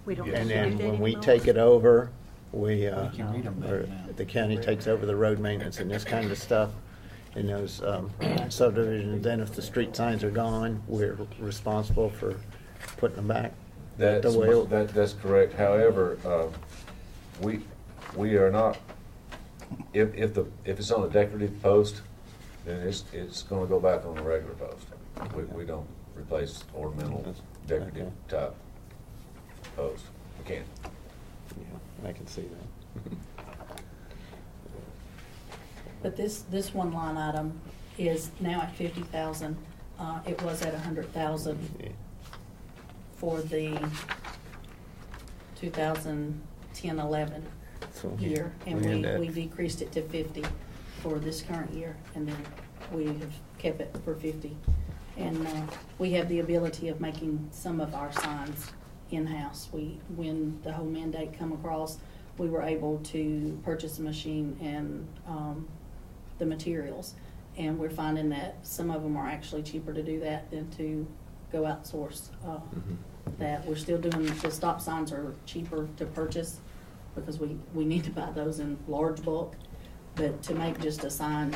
We don't And have to do then that when we anymore? take it over, the county takes over the road maintenance and this kind of stuff in those subdivisions. Then if the street signs are gone, we're responsible for putting them back. That's correct. However, we are not, if it's on a decorative post, then it's gonna go back on a regular post. We don't replace ornamental decorative type post. We can't. Yeah, I can see that. But this one line item is now at 50,000. It was at 100,000 for the 2010-11 year, and we decreased it to 50 for this current year, and then we have kept it for 50. And we have the ability of making some of our signs in-house. When the whole mandate come across, we were able to purchase a machine and the materials, and we're finding that some of them are actually cheaper to do that than to go outsource that. We're still doing, the stop signs are cheaper to purchase because we need to buy those in large bulk, but to make just a sign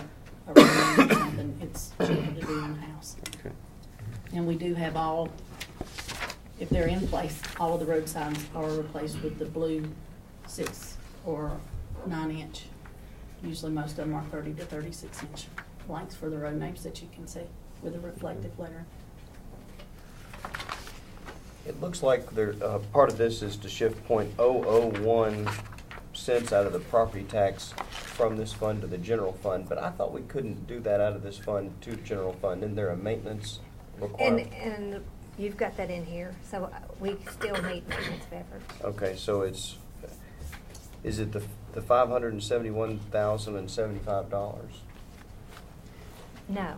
around something, it's cheaper to do in-house. Okay. And we do have all, if they're in place, all of the road signs are replaced with the blue 6 or 9 inch. Usually most of them are 30 to 36 inch blanks for the road names that you can see with a reflective lettering. It looks like part of this is to shift .001 cents out of the property tax from this fund to the general fund, but I thought we couldn't do that out of this fund to the general fund. Isn't there a maintenance requirement? And you've got that in here, so we still need maintenance of efforts. Okay, so is it the $571,075? No,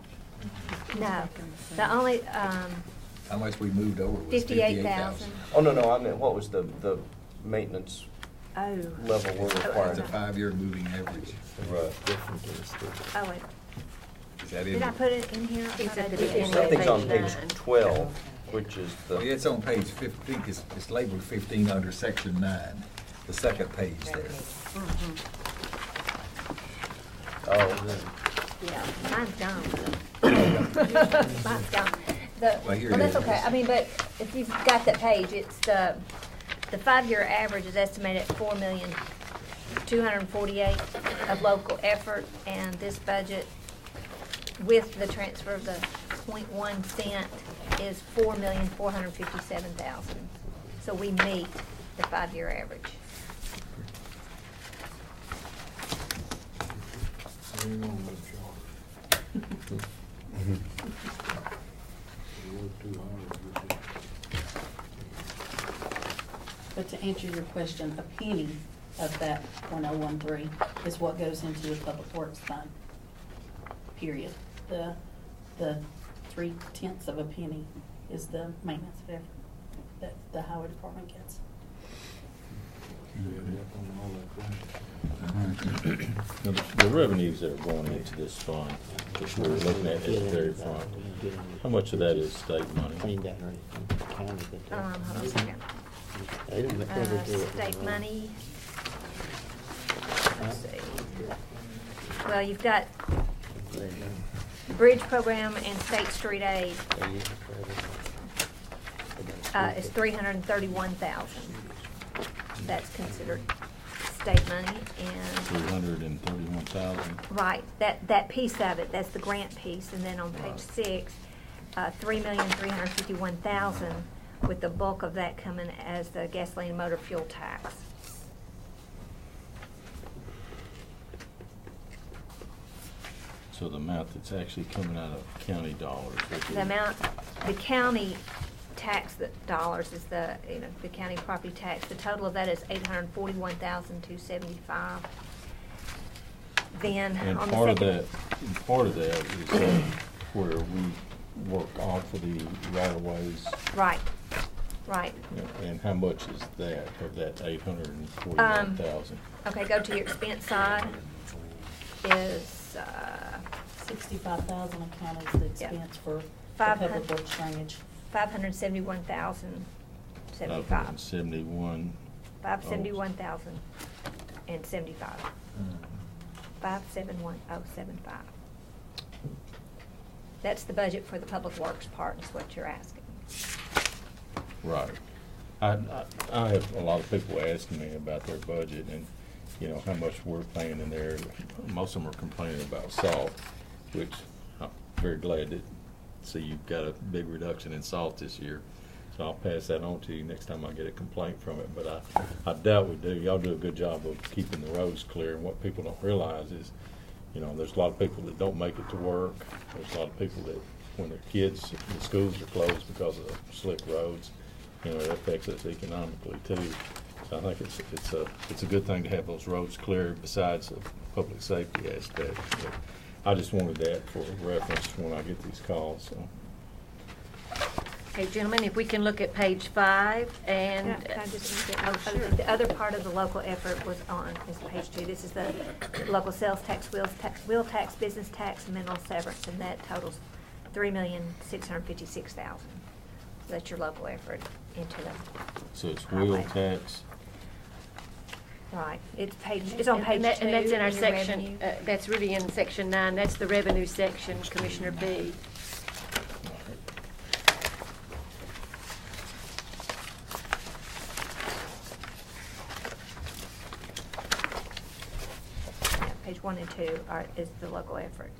the only, How much we moved over was 58,000. Oh, no, I meant what was the maintenance Oh. level we're requiring? It's a 5-year moving average. Right. Oh, wait. Is that in? Did I put it in here? It's at the I think it's on page 12, which is Well, it's on page 15, it's labeled 15 under section 9, the second page there. Oh. Yeah, mine's gone. Mine's gone. Well, here Well, it that's is. okay. I mean, but if you've got that page, it's the 5-year average is estimated at $4,248,000. of local effort, and this budget with the transfer of the 0.1 cent is $4,457,000. So we meet the 5-year average. But to answer your question, a penny of that 0.013 is what goes into the Public Works Fund, period. The 0.3 of a penny is the maintenance of effort that the highway department gets. The revenues that are going into this fund, that we're looking at the very front, how much of that is state money? Hold on a second. State money. Let's see. Well, you've got bridge program and state street aid. It's $331,000. That's considered state money, and 331,000. right, that piece of it, that's the grant piece, and then on page 6, $3,351,000, with the bulk of that coming as the gasoline and motor fuel tax. So the amount that's actually coming out of county dollars. The amount, the county tax dollars is the county property tax. The total of that is $841,275. Then And on part the of that is where we work off of the right of ways. Right. And how much is that of that 841,000? Okay, go to your expense side. Is 65,000 accounted as the expense for the public works drainage. 571,075. 571,075. 571075. That's the budget for the public works part, is what you're asking. Right. I have a lot of people asking me about their budget and, how much we're paying in there. Most of them are complaining about salt, which I'm very glad to see you've got a big reduction in salt this year. So I'll pass that on to you next time I get a complaint from it. But I doubt we do. Y'all do a good job of keeping the roads clear. And what people don't realize is, there's a lot of people that don't make it to work. There's a lot of people that, when their kids, the schools are closed because of the slick roads, it affects us economically too. So I think it's a good thing to have those roads clear besides the public safety aspect. But I just wanted that for reference when I get these calls. So. Okay, gentlemen, if we can look at page 5 and... Can I just the other part of the local effort is page 2. This is the local sales tax, wheel tax, business tax, and mineral severance, and that totals $3,656,000. So that's your local effort into the... So it's wheel tax. Right. It's on page 2. And that's in our your section, revenue. that's really in section 9. That's the revenue section, Commissioner B. Page 1 and 2 is the local effort.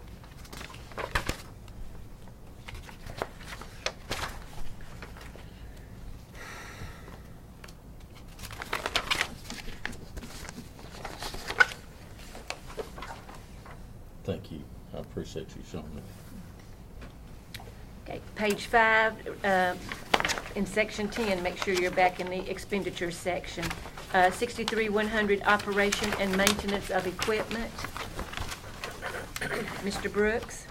Thank you. I appreciate you showing me. Okay, page 5, in section 10, make sure you're back in the expenditure section. 63,100 operation and maintenance of equipment. Mr. Brooks?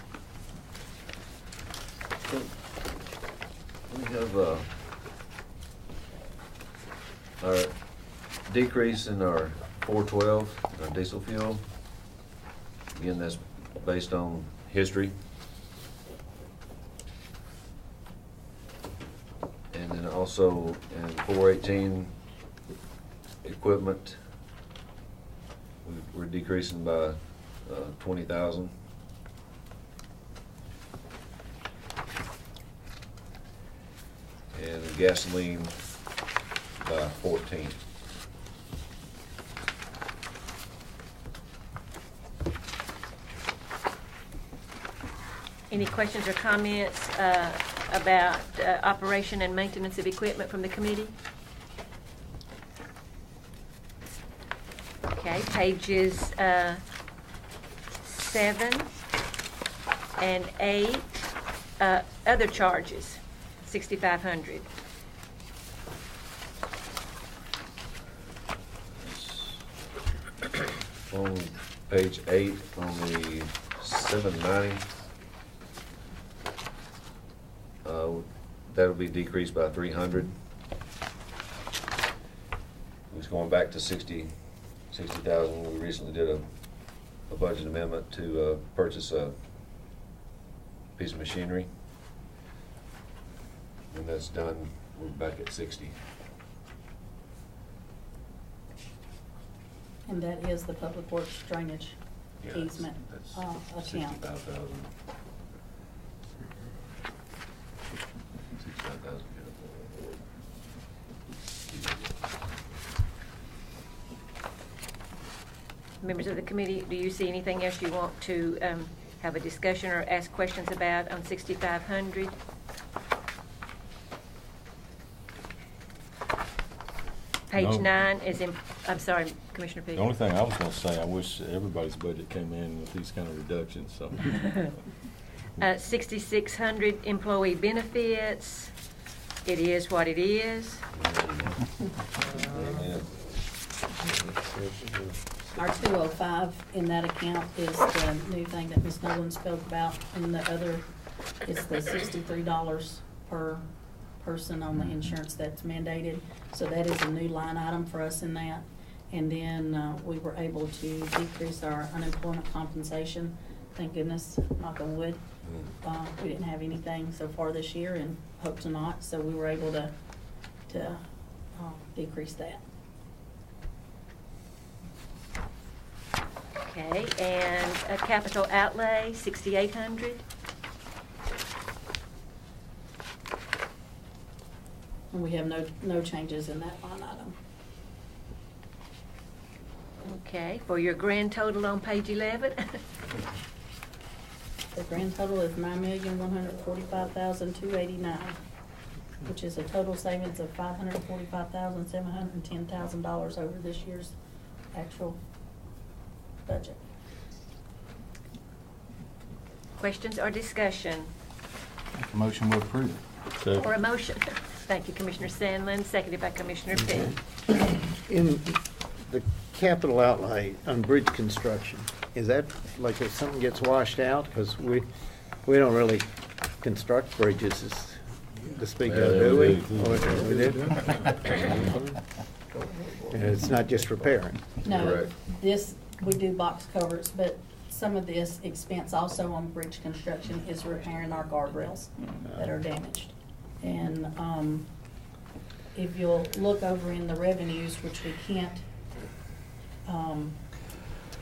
We have our decrease in our 412, our diesel fuel. Again, that's based on history. And then also in 418 equipment, we're decreasing by 20,000. And gasoline by 14. Any questions or comments about operation and maintenance of equipment from the committee? Okay, pages 7 and 8, other charges, $6,500. On page 8, on the 790, that'll be decreased by 300. It's going back to 60,000. We recently did a budget amendment to purchase a piece of machinery. When that's done, we're back at 60. And that is the Public Works Drainage Yeah, easement account. 65,000. 65,000. Members of the committee, do you see anything else you want to have a discussion or ask questions about on 6,500? Page No. 9 is in, I'm sorry, Commissioner Pickett. The only thing I was gonna say, I wish everybody's budget came in with these kind of reductions, so. 6,600 employee benefits. It is what it is. Our 205 in that account is the new thing that Ms. Nolan spoke about, and the other is the $63 per person on the insurance that's mandated. So that is a new line item for us in that. And then we were able to decrease our unemployment compensation. Thank goodness, knock on wood. We didn't have anything so far this year and hope to not, so we were able to decrease that. Okay, and a capital outlay, 6,800. And we have no changes in that line item. Okay, for your grand total on page 11. The grand total is $9,145,289, which is a total savings of $545,710,000 over this year's actual budget. Questions or discussion? Make a motion to approve. Or a motion? Thank you, Commissioner Sandlin, seconded by Commissioner Pitt. In the capital outlay on bridge construction, is that like if something gets washed out? Because we don't really construct bridges to speak of, do we? Or we do? And it's not just repairing. No, Correct. this, we do box covers, but some of this expense also on bridge construction is repairing our guardrails that are damaged. And if you'll look over in the revenues, which we can't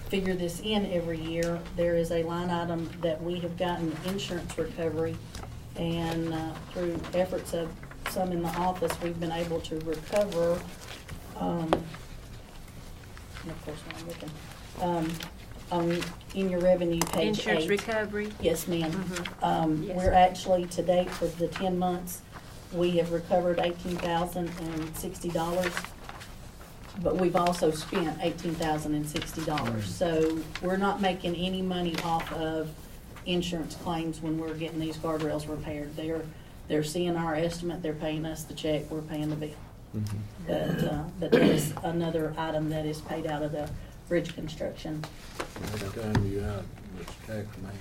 figure this in every year, there is a line item that we have gotten insurance recovery, and through efforts of some in the office, we've been able to recover, and of course when I'm looking, in your revenue, page 8. Insurance recovery? Yes, ma'am. Yes. We're actually, to date, for the 10 months, we have recovered $18,060, but we've also spent $18,060. So we're not making any money off of insurance claims when we're getting these guardrails repaired. They're seeing our estimate, they're paying us the check, we're paying the bill. But that is another item that is paid out of the bridge construction. Every time you out, it's tax man.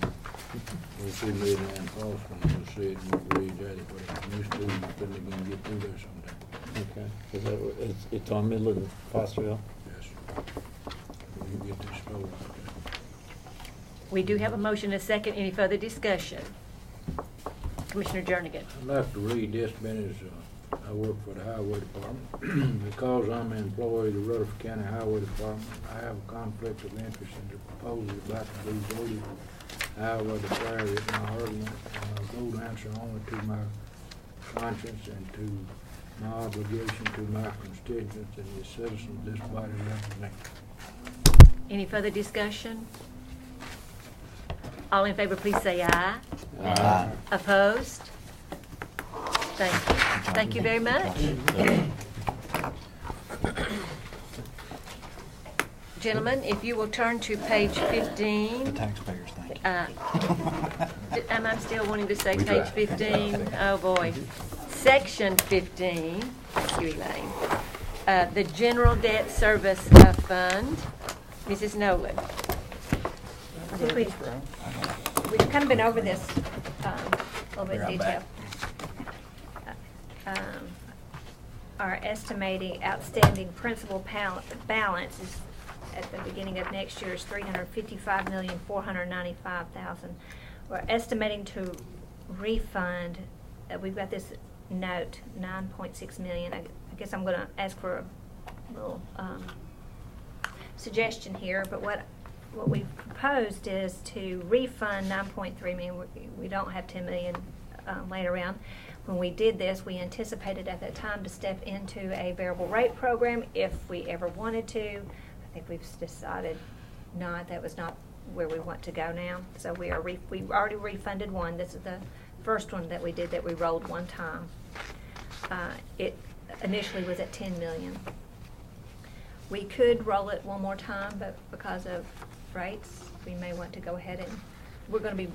We'll see me and Boston, we'll see it, we'll read that, but used to, you couldn't even get through there sometime. Okay, it's on middle of Fosterville? Yes. You get this store out We do have a motion and a second. Any further discussion? Commissioner Jernigan. there. I'd like to read this, Ben, as I work for the Highway Department. Because I'm an employee of the Rutherford County Highway Department, I have a conflict of interest in the proposal about to be voted. However, declare it my argument, go to answer only to my conscience and to my obligation to my constituents and the citizens this body represents. Any further discussion? All in favor, please say aye. Aye. Opposed? Thank you. Thank you very much. Gentlemen, if you will turn to page 15. The taxpayers, thank you. Am I still wanting to say page 15? Oh, boy. Section 15, Elaine. The General Debt Service Fund. Mrs. Nolan. I think we've kind of been over this a little bit in detail. Our estimating outstanding principal balance is at the beginning of next year is $355,495,000. We're estimating to refund. We've got this note, $9.6 million. I guess I'm going to ask for a little suggestion here, but what we've proposed is to refund $9.3 million. We don't have $10 million laid around. When we did this, we anticipated at that time to step into a variable rate program if we ever wanted to. I think we've decided not. That was not where we want to go now. So we already refunded one. This is the first one that we did that we rolled one time. It initially was at $10 million. We could roll it one more time, but because of rates, we may want to go ahead and we're going to be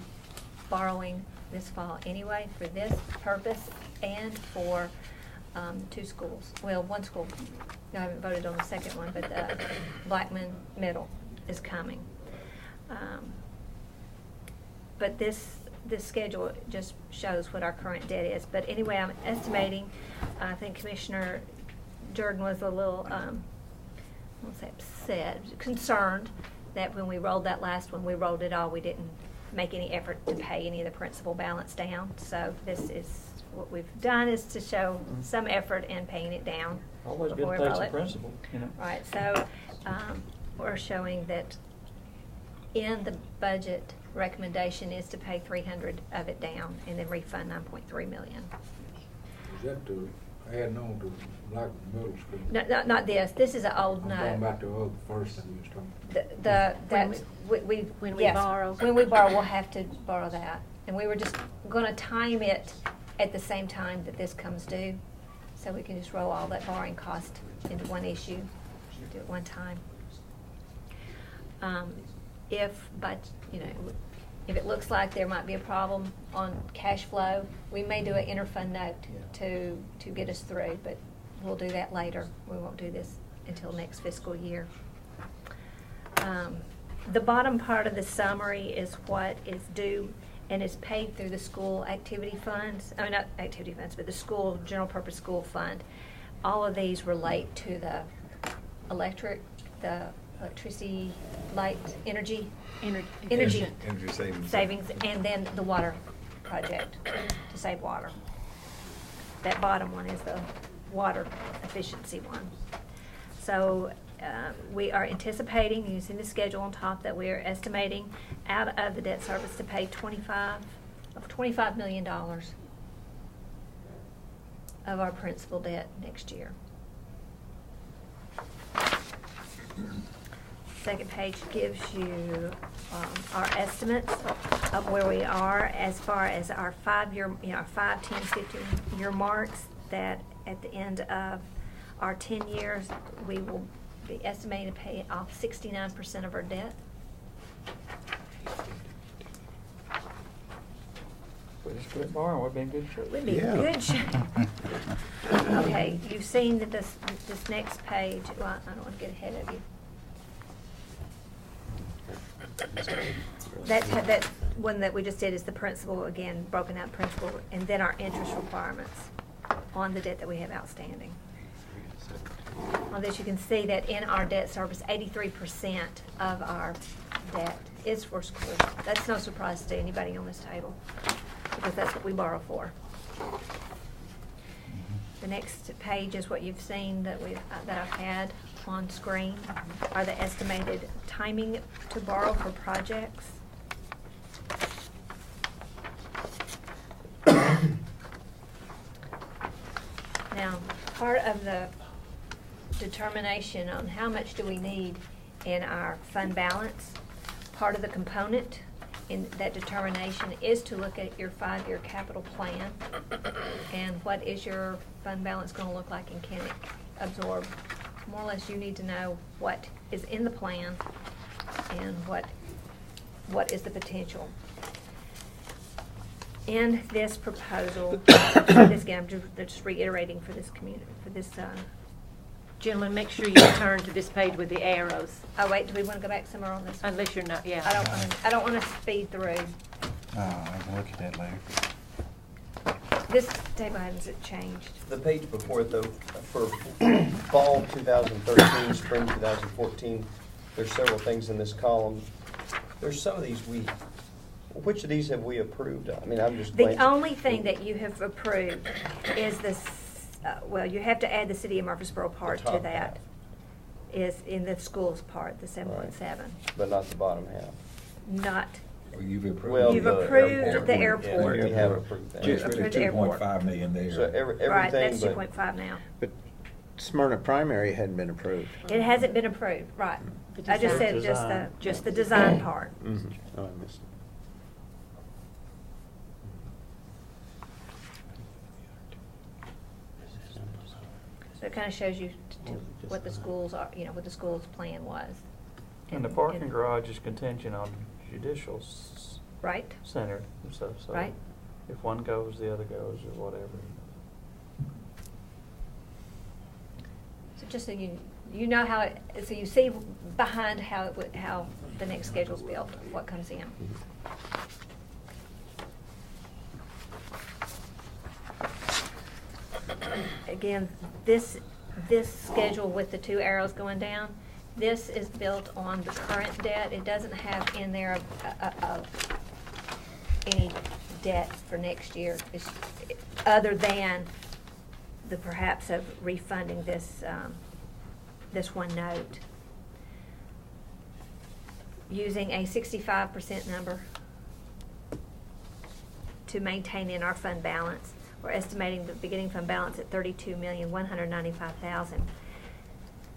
borrowing this fall anyway for this purpose and for 2 schools. Well, one school. I haven't voted on the second one, but Blackman Middle is coming. But this schedule just shows what our current debt is. But anyway, I'm estimating, I think Commissioner Jordan was a little, I won't say upset, concerned that when we rolled that last one, we rolled it all. We didn't make any effort to pay any of the principal balance down. So this is what we've done, is to show some effort in paying it down. Always good to take some principal, you know. Right, so we're showing that in the budget recommendation is to pay $300 of it down and then refund $9.3 million. Is that to add on to like middle school? No, not this. This is an old note. I'm going back to the first thing you was talking When we Yes. borrow. When we borrow, we'll have to borrow that. And we were just going to time it at the same time that this comes due, so we can just roll all that borrowing cost into one issue, do it one time. If it looks like there might be a problem on cash flow, we may do an interfund note to get us through, but we'll do that later. We won't do this until next fiscal year. The bottom part of the summary is what is due and is paid through the school activity funds. I mean, not activity funds, but the school, general purpose school fund. All of these relate to the electricity, light, energy savings, and then the water project to save water. That bottom one is the water efficiency one. So we are anticipating, using the schedule on top, that we are estimating out of the debt service to pay $25 million of our principal debt next year. Second page gives you our estimates of where we are as far as our 5-year, 5, 10, 15-year marks, that at the end of our 10 years, we will be estimated to pay off 69% of our debt. We just quit borrowing, we'd be in good shape. We'd be in good shape. Okay, you've seen that this next page, well, I don't want to get ahead of you. That one that we just did is the principal, again, broken out principal, and then our interest requirements on the debt that we have outstanding. On this, you can see that in our debt service, 83% of our debt is for school. That's no surprise to anybody on this table, because that's what we borrow for. The next page is what you've seen that I've had on screen, are the estimated timing to borrow for projects. Now, part of the determination on how much do we need in our fund balance, part of the component in that determination is to look at your 5-year capital plan and what is your fund balance going to look like and can it absorb. More or less, you need to know what is in the plan and what is the potential. In this proposal, this again, I'm just reiterating for this community, for this. Gentlemen, make sure you turn to this page with the arrows. Oh wait, do we want to go back somewhere on this? Unless you're not, yeah. I don't want to speed through. I can look at that later. This table hasn't changed. The page before it, though, for fall 2013, spring 2014, there's several things in this column. There's some of these which of these have we approved? I mean, I'm just The only thing that you have approved is this, well, you have to add the city of Murfreesboro part to that. Is in the schools part, the 7.7. Right. But not the bottom half. Not. Well, you've approved. Well, You've approved the airport. Yeah, we have approved that. It's really 2.5 million there. So everything, Right, that's but 2.5 now. But Smyrna Primary hadn't been approved. It hasn't been approved, right. I just said just the design part. Mm-hmm. Oh, I missed it. So it kind of shows you what the schools are, what the school's plan was. And the parking garage is contingent on judicial Right. center and stuff, so. Right. If one goes, the other goes, or whatever. So just so you know how it, so you see behind how the next schedule's built, what comes in. Again, this schedule with the 2 arrows going down, this is built on the current debt. It doesn't have in there any debt for next year, other than the perhaps of refunding this this one note. Using a 65% number to maintain in our fund balance. We're estimating the beginning fund balance at $32,195,000.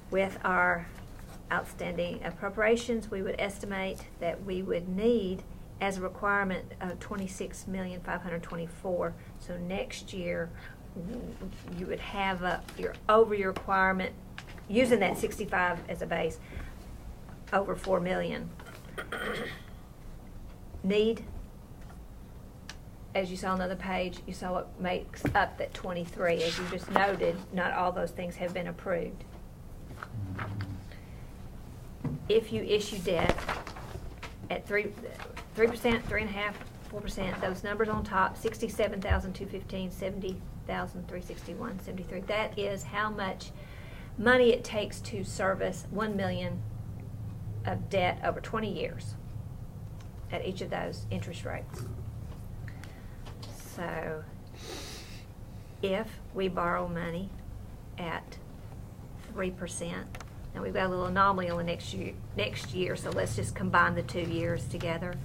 With our outstanding appropriations, we would estimate that we would need as a requirement of $26,524,000. So next year, you would have your over your requirement, using that 65 as a base, over $4 million. Need, as you saw on the other page, you saw what makes up that 23. As you just noted, not all those things have been approved. If you issue debt at 3%, 3.5%, 4%, those numbers on top, 67,215, 70,361, 73. That is how much money it takes to service $1 million of debt over 20 years at each of those interest rates. So if we borrow money at 3%, now we've got a little anomaly on the next year, so let's just combine the 2 years together,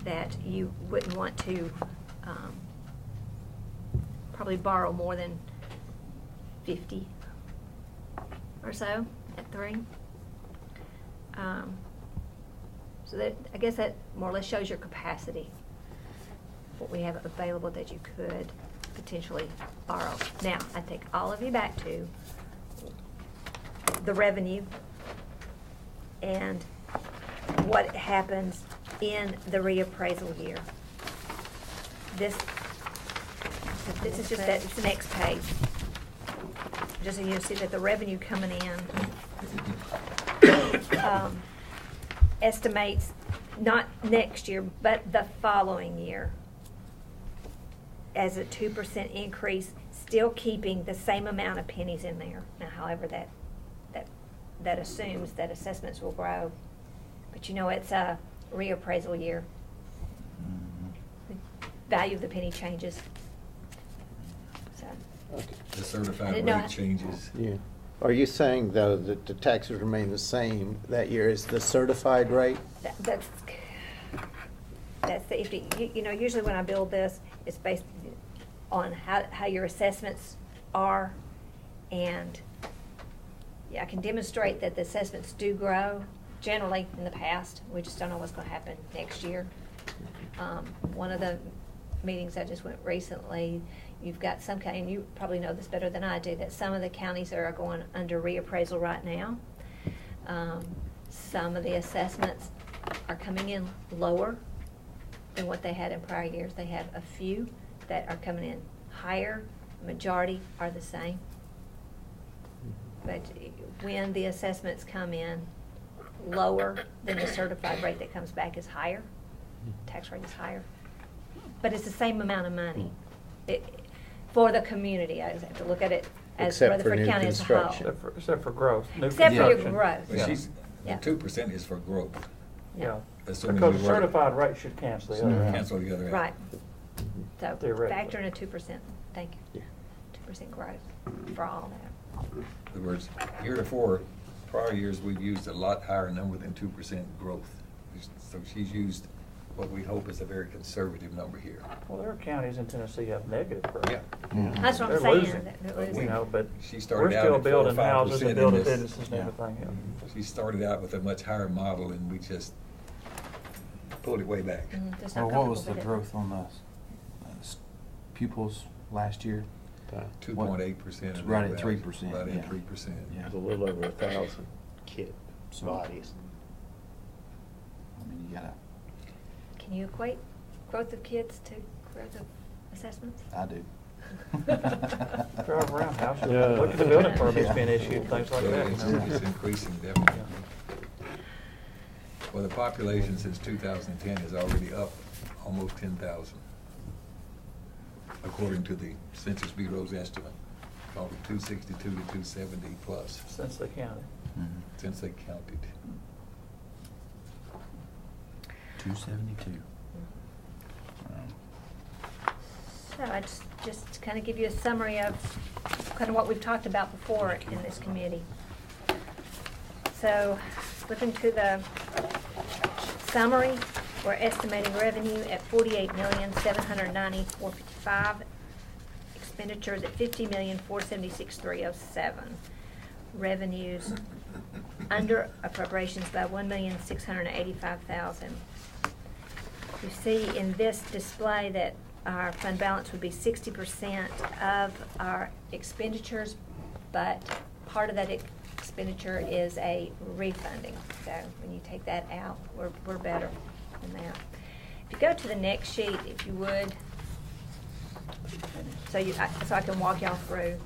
that you wouldn't want to probably borrow more than 50 or so at 3. So that, I guess that more or less shows your capacity, what we have available that you could potentially borrow. Now, I take all of you back to the revenue and what happens in the reappraisal year. This is just that, it's the next page. Just so you see that the revenue coming in estimates not next year, but the following year as a 2% increase, still keeping the same amount of pennies in there. Now, however, that assumes that assessments will grow. But it's a reappraisal year. The value of the penny changes. So. Okay. The certified rate changes. Yeah. Are you saying, though, that the taxes remain the same that year as the certified rate? That's the, usually when I build this, it's based on how your assessments are, and I can demonstrate that the assessments do grow generally in the past. We just don't know what's going to happen next year. One of the meetings I just went recently, you've got some county, and you probably know this better than I do, that some of the counties are going under reappraisal right now. Some of the assessments are coming in lower than what they had in prior years. They have a few that are coming in higher. Majority are the same. But when the assessments come in lower than the certified rate that comes back is higher, tax rate is higher, but it's the same amount of money. For the community, I just have to look at it as Except for Rutherford new County as a whole. construction. Except for growth. New Except for your construction. growth. But she's, Yeah. the 2% is for growth. Yeah. Assuming Because we the were- certified rate should cancel the other out. Cancel the other out. Right. So Theoretically. factor in a 2%, thank you. 2% growth for all that. In other words, heretofore, prior years, we've used a lot higher number than 2% growth. So she's used what we hope is a very conservative number here. Well, there are counties in Tennessee have negative growth. Yeah. That's what I'm They're saying, losing. that they're losing. You know, but She we're started out still at 4 or building houses 5% and building in this. businesses and Yeah. everything. Yeah. She started out with a much higher model, and we just pulled it way back. Just Well, not what was the comfortable with it. growth on the pupils last year? 2.8%. Right at 3%. Right yeah. at 3%. Yeah. It's a little over 1,000 kid So- bodies. I mean, you gotta, Can you equate growth of kids to growth of assessments? I do. Drive around houses, Yeah. look at the building permits Yeah. being issued, things like So that. it's increasing definitely. Well, the population since 2010 is already up almost 10,000, according to the Census Bureau's estimate, called it 262 to 270 plus. Since they counted. Since they counted. 272. So I just kind of give you a summary of kind of what we've talked about before in this committee. So looking to the summary, we're estimating revenue at $48,790,455, expenditures at $50,476,307, revenues under appropriations by $1,685,000. You see in this display that our fund balance would be 60% of our expenditures, but part of that expenditure is a refunding. So when you take that out, we're better than that. If you go to the next sheet, if you would, so I can walk y'all through.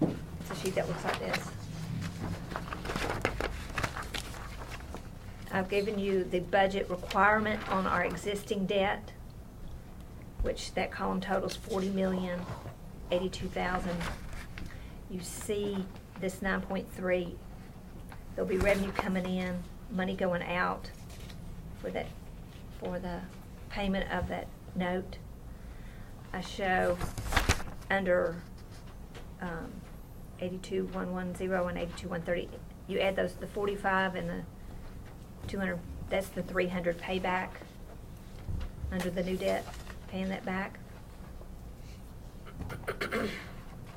It's a sheet that looks like this. I've given you the budget requirement on our existing debt, which that column totals $40,082,000. You see this 9.3, there'll be revenue coming in, money going out for the payment of that note. I show under 82,110 and 82,130, you add those, the 45 and the 200, that's the 300 payback under the new debt, paying that back. Are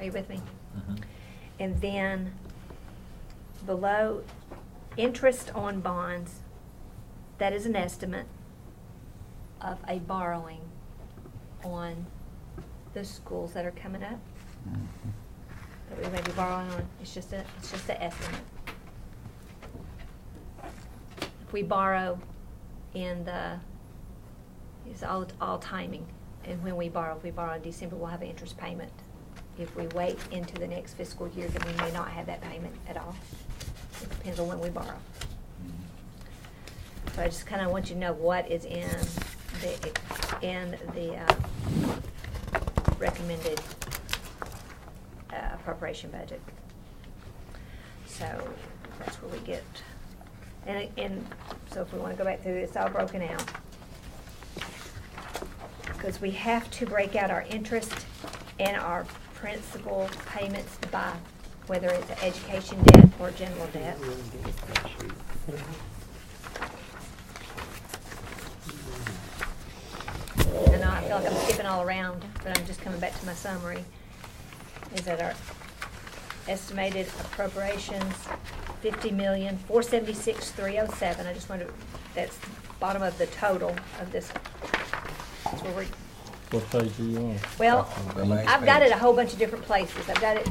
you with me? And then below, interest on bonds, that is an estimate of a borrowing on the schools that are coming up that we may be borrowing on. It's just an estimate. If we borrow it's all timing. And when we borrow, if we borrow in December, we'll have an interest payment. If we wait into the next fiscal year, then we may not have that payment at all. It depends on when we borrow. So I just kind of want you to know what is in the recommended appropriation budget. So that's where we get. And so if we want to go back through, it's all broken out. Because we have to break out our interest and our principal payments by whether it's education debt or general debt. And I feel like I'm skipping all around, but I'm just coming back to my summary. Is that our estimated appropriations, $50,476,307. I just wanted to that's bottom of the total of this. That's where we're, What page are you on? well, I've got it a whole bunch of different places. I've got it,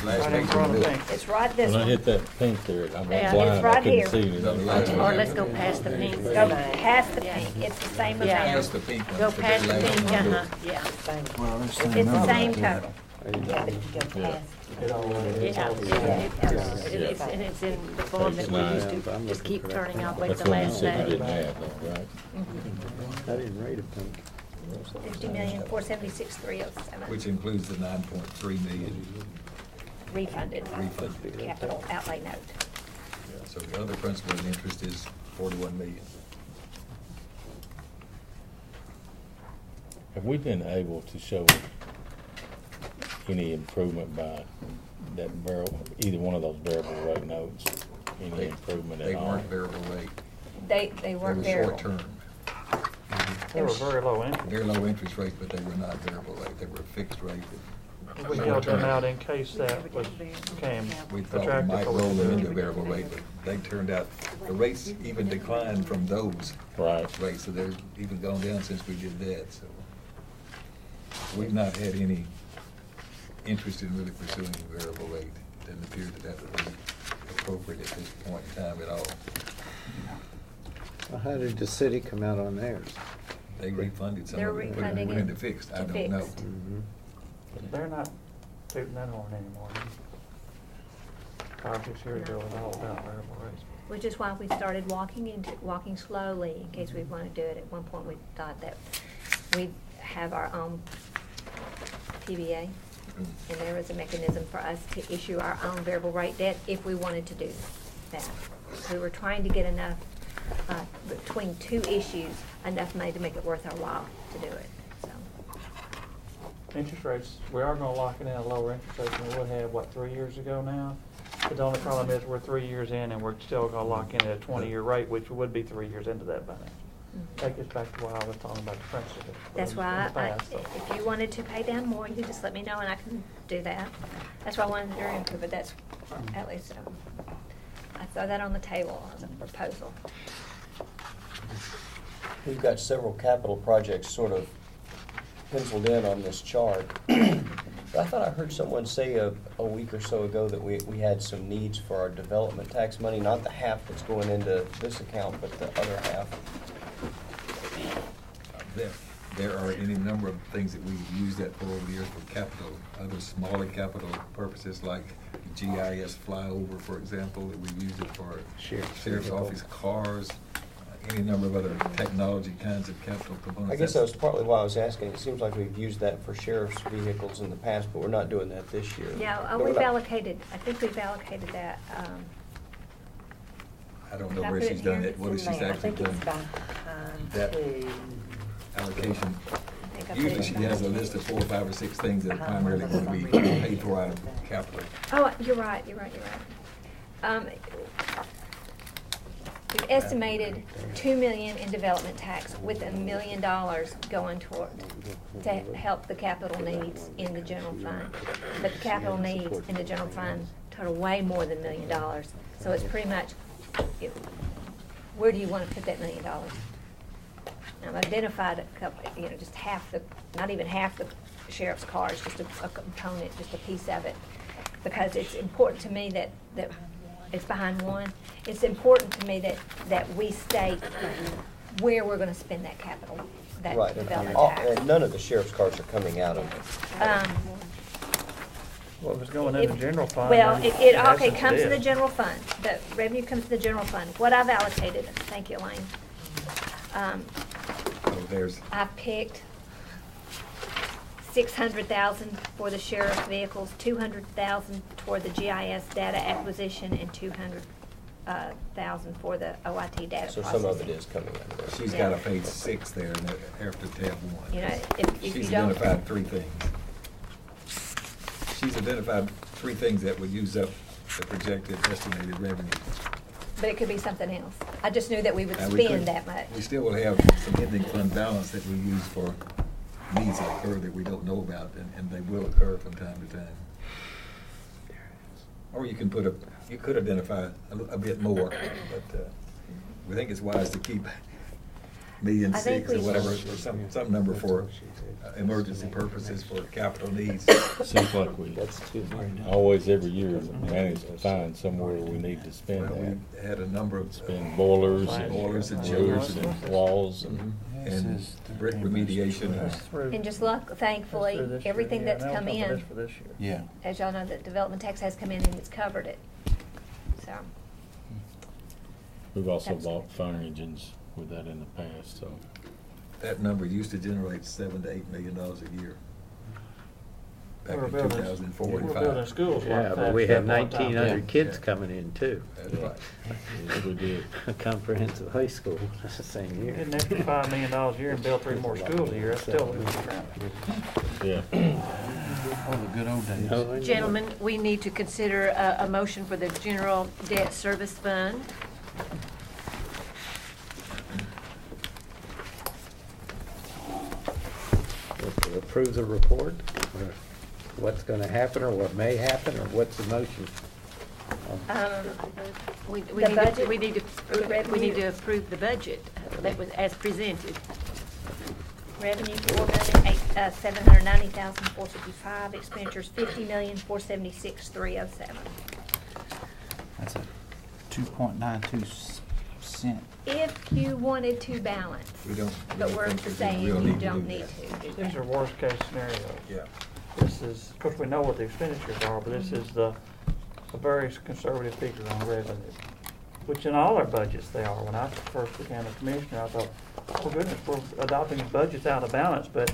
Right in front of me. it's right this When I one. hit that pink there, I'm Yeah, blind, it's I right couldn't here. see anything. Or let's go past the pink. Go past the pink. It's the same Yeah. amount. Past the pink one, Go the past the last pink, one. yeah. Well, It's the same total. Yeah, but if you go past. And it's in the form that we used to just keep turning off like That's the what you last said you day. didn't have though, right? I didn't read it, pink. 50,476,307 Which includes the 9.3 million. refunded Refunded. capital outlay note. So the other principal and interest is 41 million. Have we been able to show any improvement by that either one of those variable rate notes? Any improvement at all? They weren't variable rate. They weren't variable. They were short-term. They were very low interest. Very low interest rate, but they were not variable rate. They were fixed rate. We held them out in case that became We thought we attractive. might for roll them into them. variable rate, but they turned out, the rates even declined from those rates, so they've even gone down since we did that, so. We've not had any interest in really pursuing variable rate. It doesn't appear that that would be appropriate at this point in time at all. Well, how did the city come out on theirs? They refunded some They're of it, put refunding it it into fixed, I to don't know. fixed. They're not tooting that horn anymore. 5 or 6 years ago, it was all about variable rates. Which is why we started walking slowly, in case we want to do it. At one point, we thought that we'd have our own PBA, and there was a mechanism for us to issue our own variable rate debt if we wanted to do that. We were trying to get enough, between two issues, enough money to make it worth our while to do it, so. Interest rates, we are gonna lock it in at lower interest rates than we would have, 3 years ago now? But the only problem is we're 3 years in and we're still gonna lock in at a 20-year rate, which would be 3 years into that financial. Take us back to what I was talking about, the principal. That's why, in the past, so. if you wanted to pay down more, you just let me know and I can do that. That's why I wanted your input, but that's, at least, I throw that on the table as a proposal. We've got several capital projects sort of penciled in on this chart. But I thought I heard someone say a week or so ago that we had some needs for our development tax money, not the half that's going into this account, but the other half. There are any number of things that we've used that for over the years for capital, other smaller capital purposes like GIS flyover, for example, that we've used it for sheriff's office cars, any number of other technology kinds of capital components. I guess that was partly why I was asking. It seems like we've used that for sheriff's vehicles in the past, but we're not doing that this year. Yeah, But we're we've not- allocated, I think we've allocated that, I don't Did know I where put it she's done here? it, what has It's in she's there. I actually think done. it's behind That two. allocation. I put Usually it she behind has a two. list of 4, 5, or 6 things that Behind primarily one going to for be some reason. paid for out of capital. Oh, you're right. We've estimated $2 million in development tax with $1 million going toward, to help the capital needs in the general fund. But the capital needs in the general fund total way more than $1 million. So it's pretty much, where do you want to put that $1 million? I've identified a couple, just half the, not even half the sheriff's cars, just a component, just a piece of it. Because it's important to me that it's behind one. It's important to me that we state where we're gonna spend that capital, that Right. development All- tax. and none of the sheriff's cars are coming out of it. What was going in the general fund? Well, then it in okay, essence comes to the did. general fund. The revenue comes to the general fund. What I've allocated, thank you, Elaine. I've picked 600,000 for the sheriff's vehicles, 200,000 toward the GIS data acquisition, and 200,000 for the OIT data So processing. some of it is coming out of there. She's got a page 6 there in the- after tab 1. You know, if you She's don't- identified 3 things. She's identified 3 things that would use up the projected estimated revenue. But it could be something else. I just knew that we would Now, we spend could- that much. We still will have some ending fund balance that we use for needs that occur that we don't know about, and they will occur from time to time. Or you can you could identify a bit more, but we think it's wise to keep $1.6 I think million or we whatever, should. or some number for emergency purposes for capital needs. Seems like we always, every year, manage to find somewhere we need to spend Well, that. we had a number of Spend boilers boilers and and chillers roofs and walls and brick remediation. And just luck, thankfully, everything that's come in, Yeah. as y'all know, the development tax has come in and it's covered it. So, We've also That's bought fire engines with that in the past, so. That number used to generate $7 to $8 million a year. Back We're in building- 2004 and we're 5. building schools like Yeah, that but we at had one time. 1,900 kids coming in too. That's right. Yes, we did. Comprehensive high school, the same year. Getting extra $5 million a year and build 3 more schools a year, that's still losing ground. Yeah. Oh, the good old days. Gentlemen, we need to consider a motion for the general debt service fund. To approve the report, or what's gonna happen, or what may happen, or what's the motion? We The need to, budget? we need to, The we revenue? need to approve the budget that was as presented. revenue $4,790,455, expenditures $50,476,307. That's a 2.92 cent. If you wanted to balance, We don't. but we're saying you don't need to do These that. are worst case scenarios. Yeah. This is, of course, we know what the expenditures are, but this is a very conservative figure on revenue, which in all our budgets they are. When I first became a commissioner, I thought, oh goodness, we're adopting budgets out of balance, but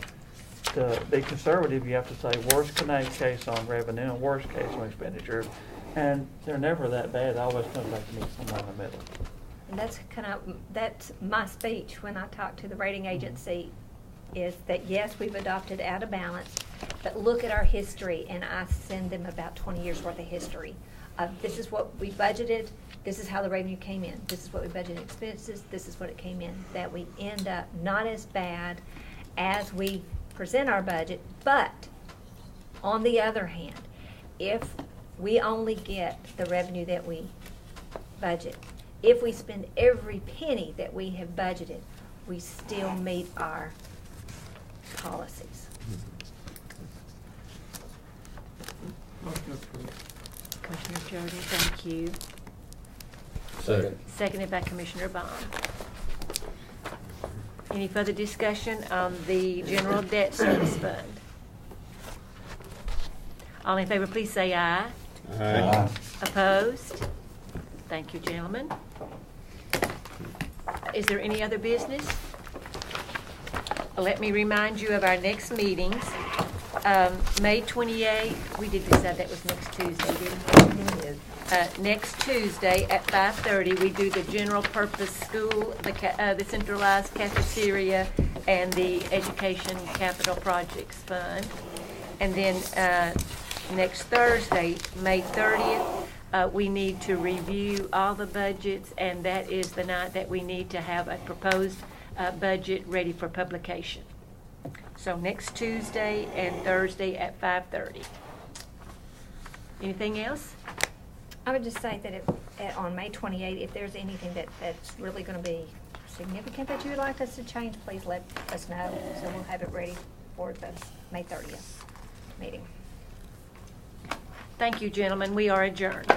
to be conservative, you have to say worst case on revenue and worst case on expenditures, and they're never that bad. It always comes back to meet somewhere in the middle. And that's my speech when I talk to the rating agency, is that yes, we've adopted out of balance, but look at our history, and I send them about 20 years worth of history. This is what we budgeted, this is how the revenue came in, this is what we budgeted expenses, this is what it came in, that we end up not as bad as we present our budget. But on the other hand, if we only get the revenue that we budget, if we spend every penny that we have budgeted, we still meet our policies. Commissioner Jordan, thank you. Second. Seconded by Commissioner Bond. Any further discussion on the general debt service fund? All in favor, please say aye. Aye. Opposed? Thank you, gentlemen. Is there any other business? Let me remind you of our next meetings. May 28th, we did decide that was next Tuesday, didn't we? Next Tuesday at 5:30, we do the general purpose school, the centralized cafeteria, and the education capital projects fund. And then next Thursday, May 30th, we need to review all the budgets, and that is the night that we need to have a proposed budget ready for publication. So next Tuesday and Thursday at 5:30. Anything else? I would just say that on May 28th, if there's anything that's really going to be significant that you would like us to change, please let us know, so we'll have it ready for the May 30th meeting. Thank you, gentlemen. We are adjourned.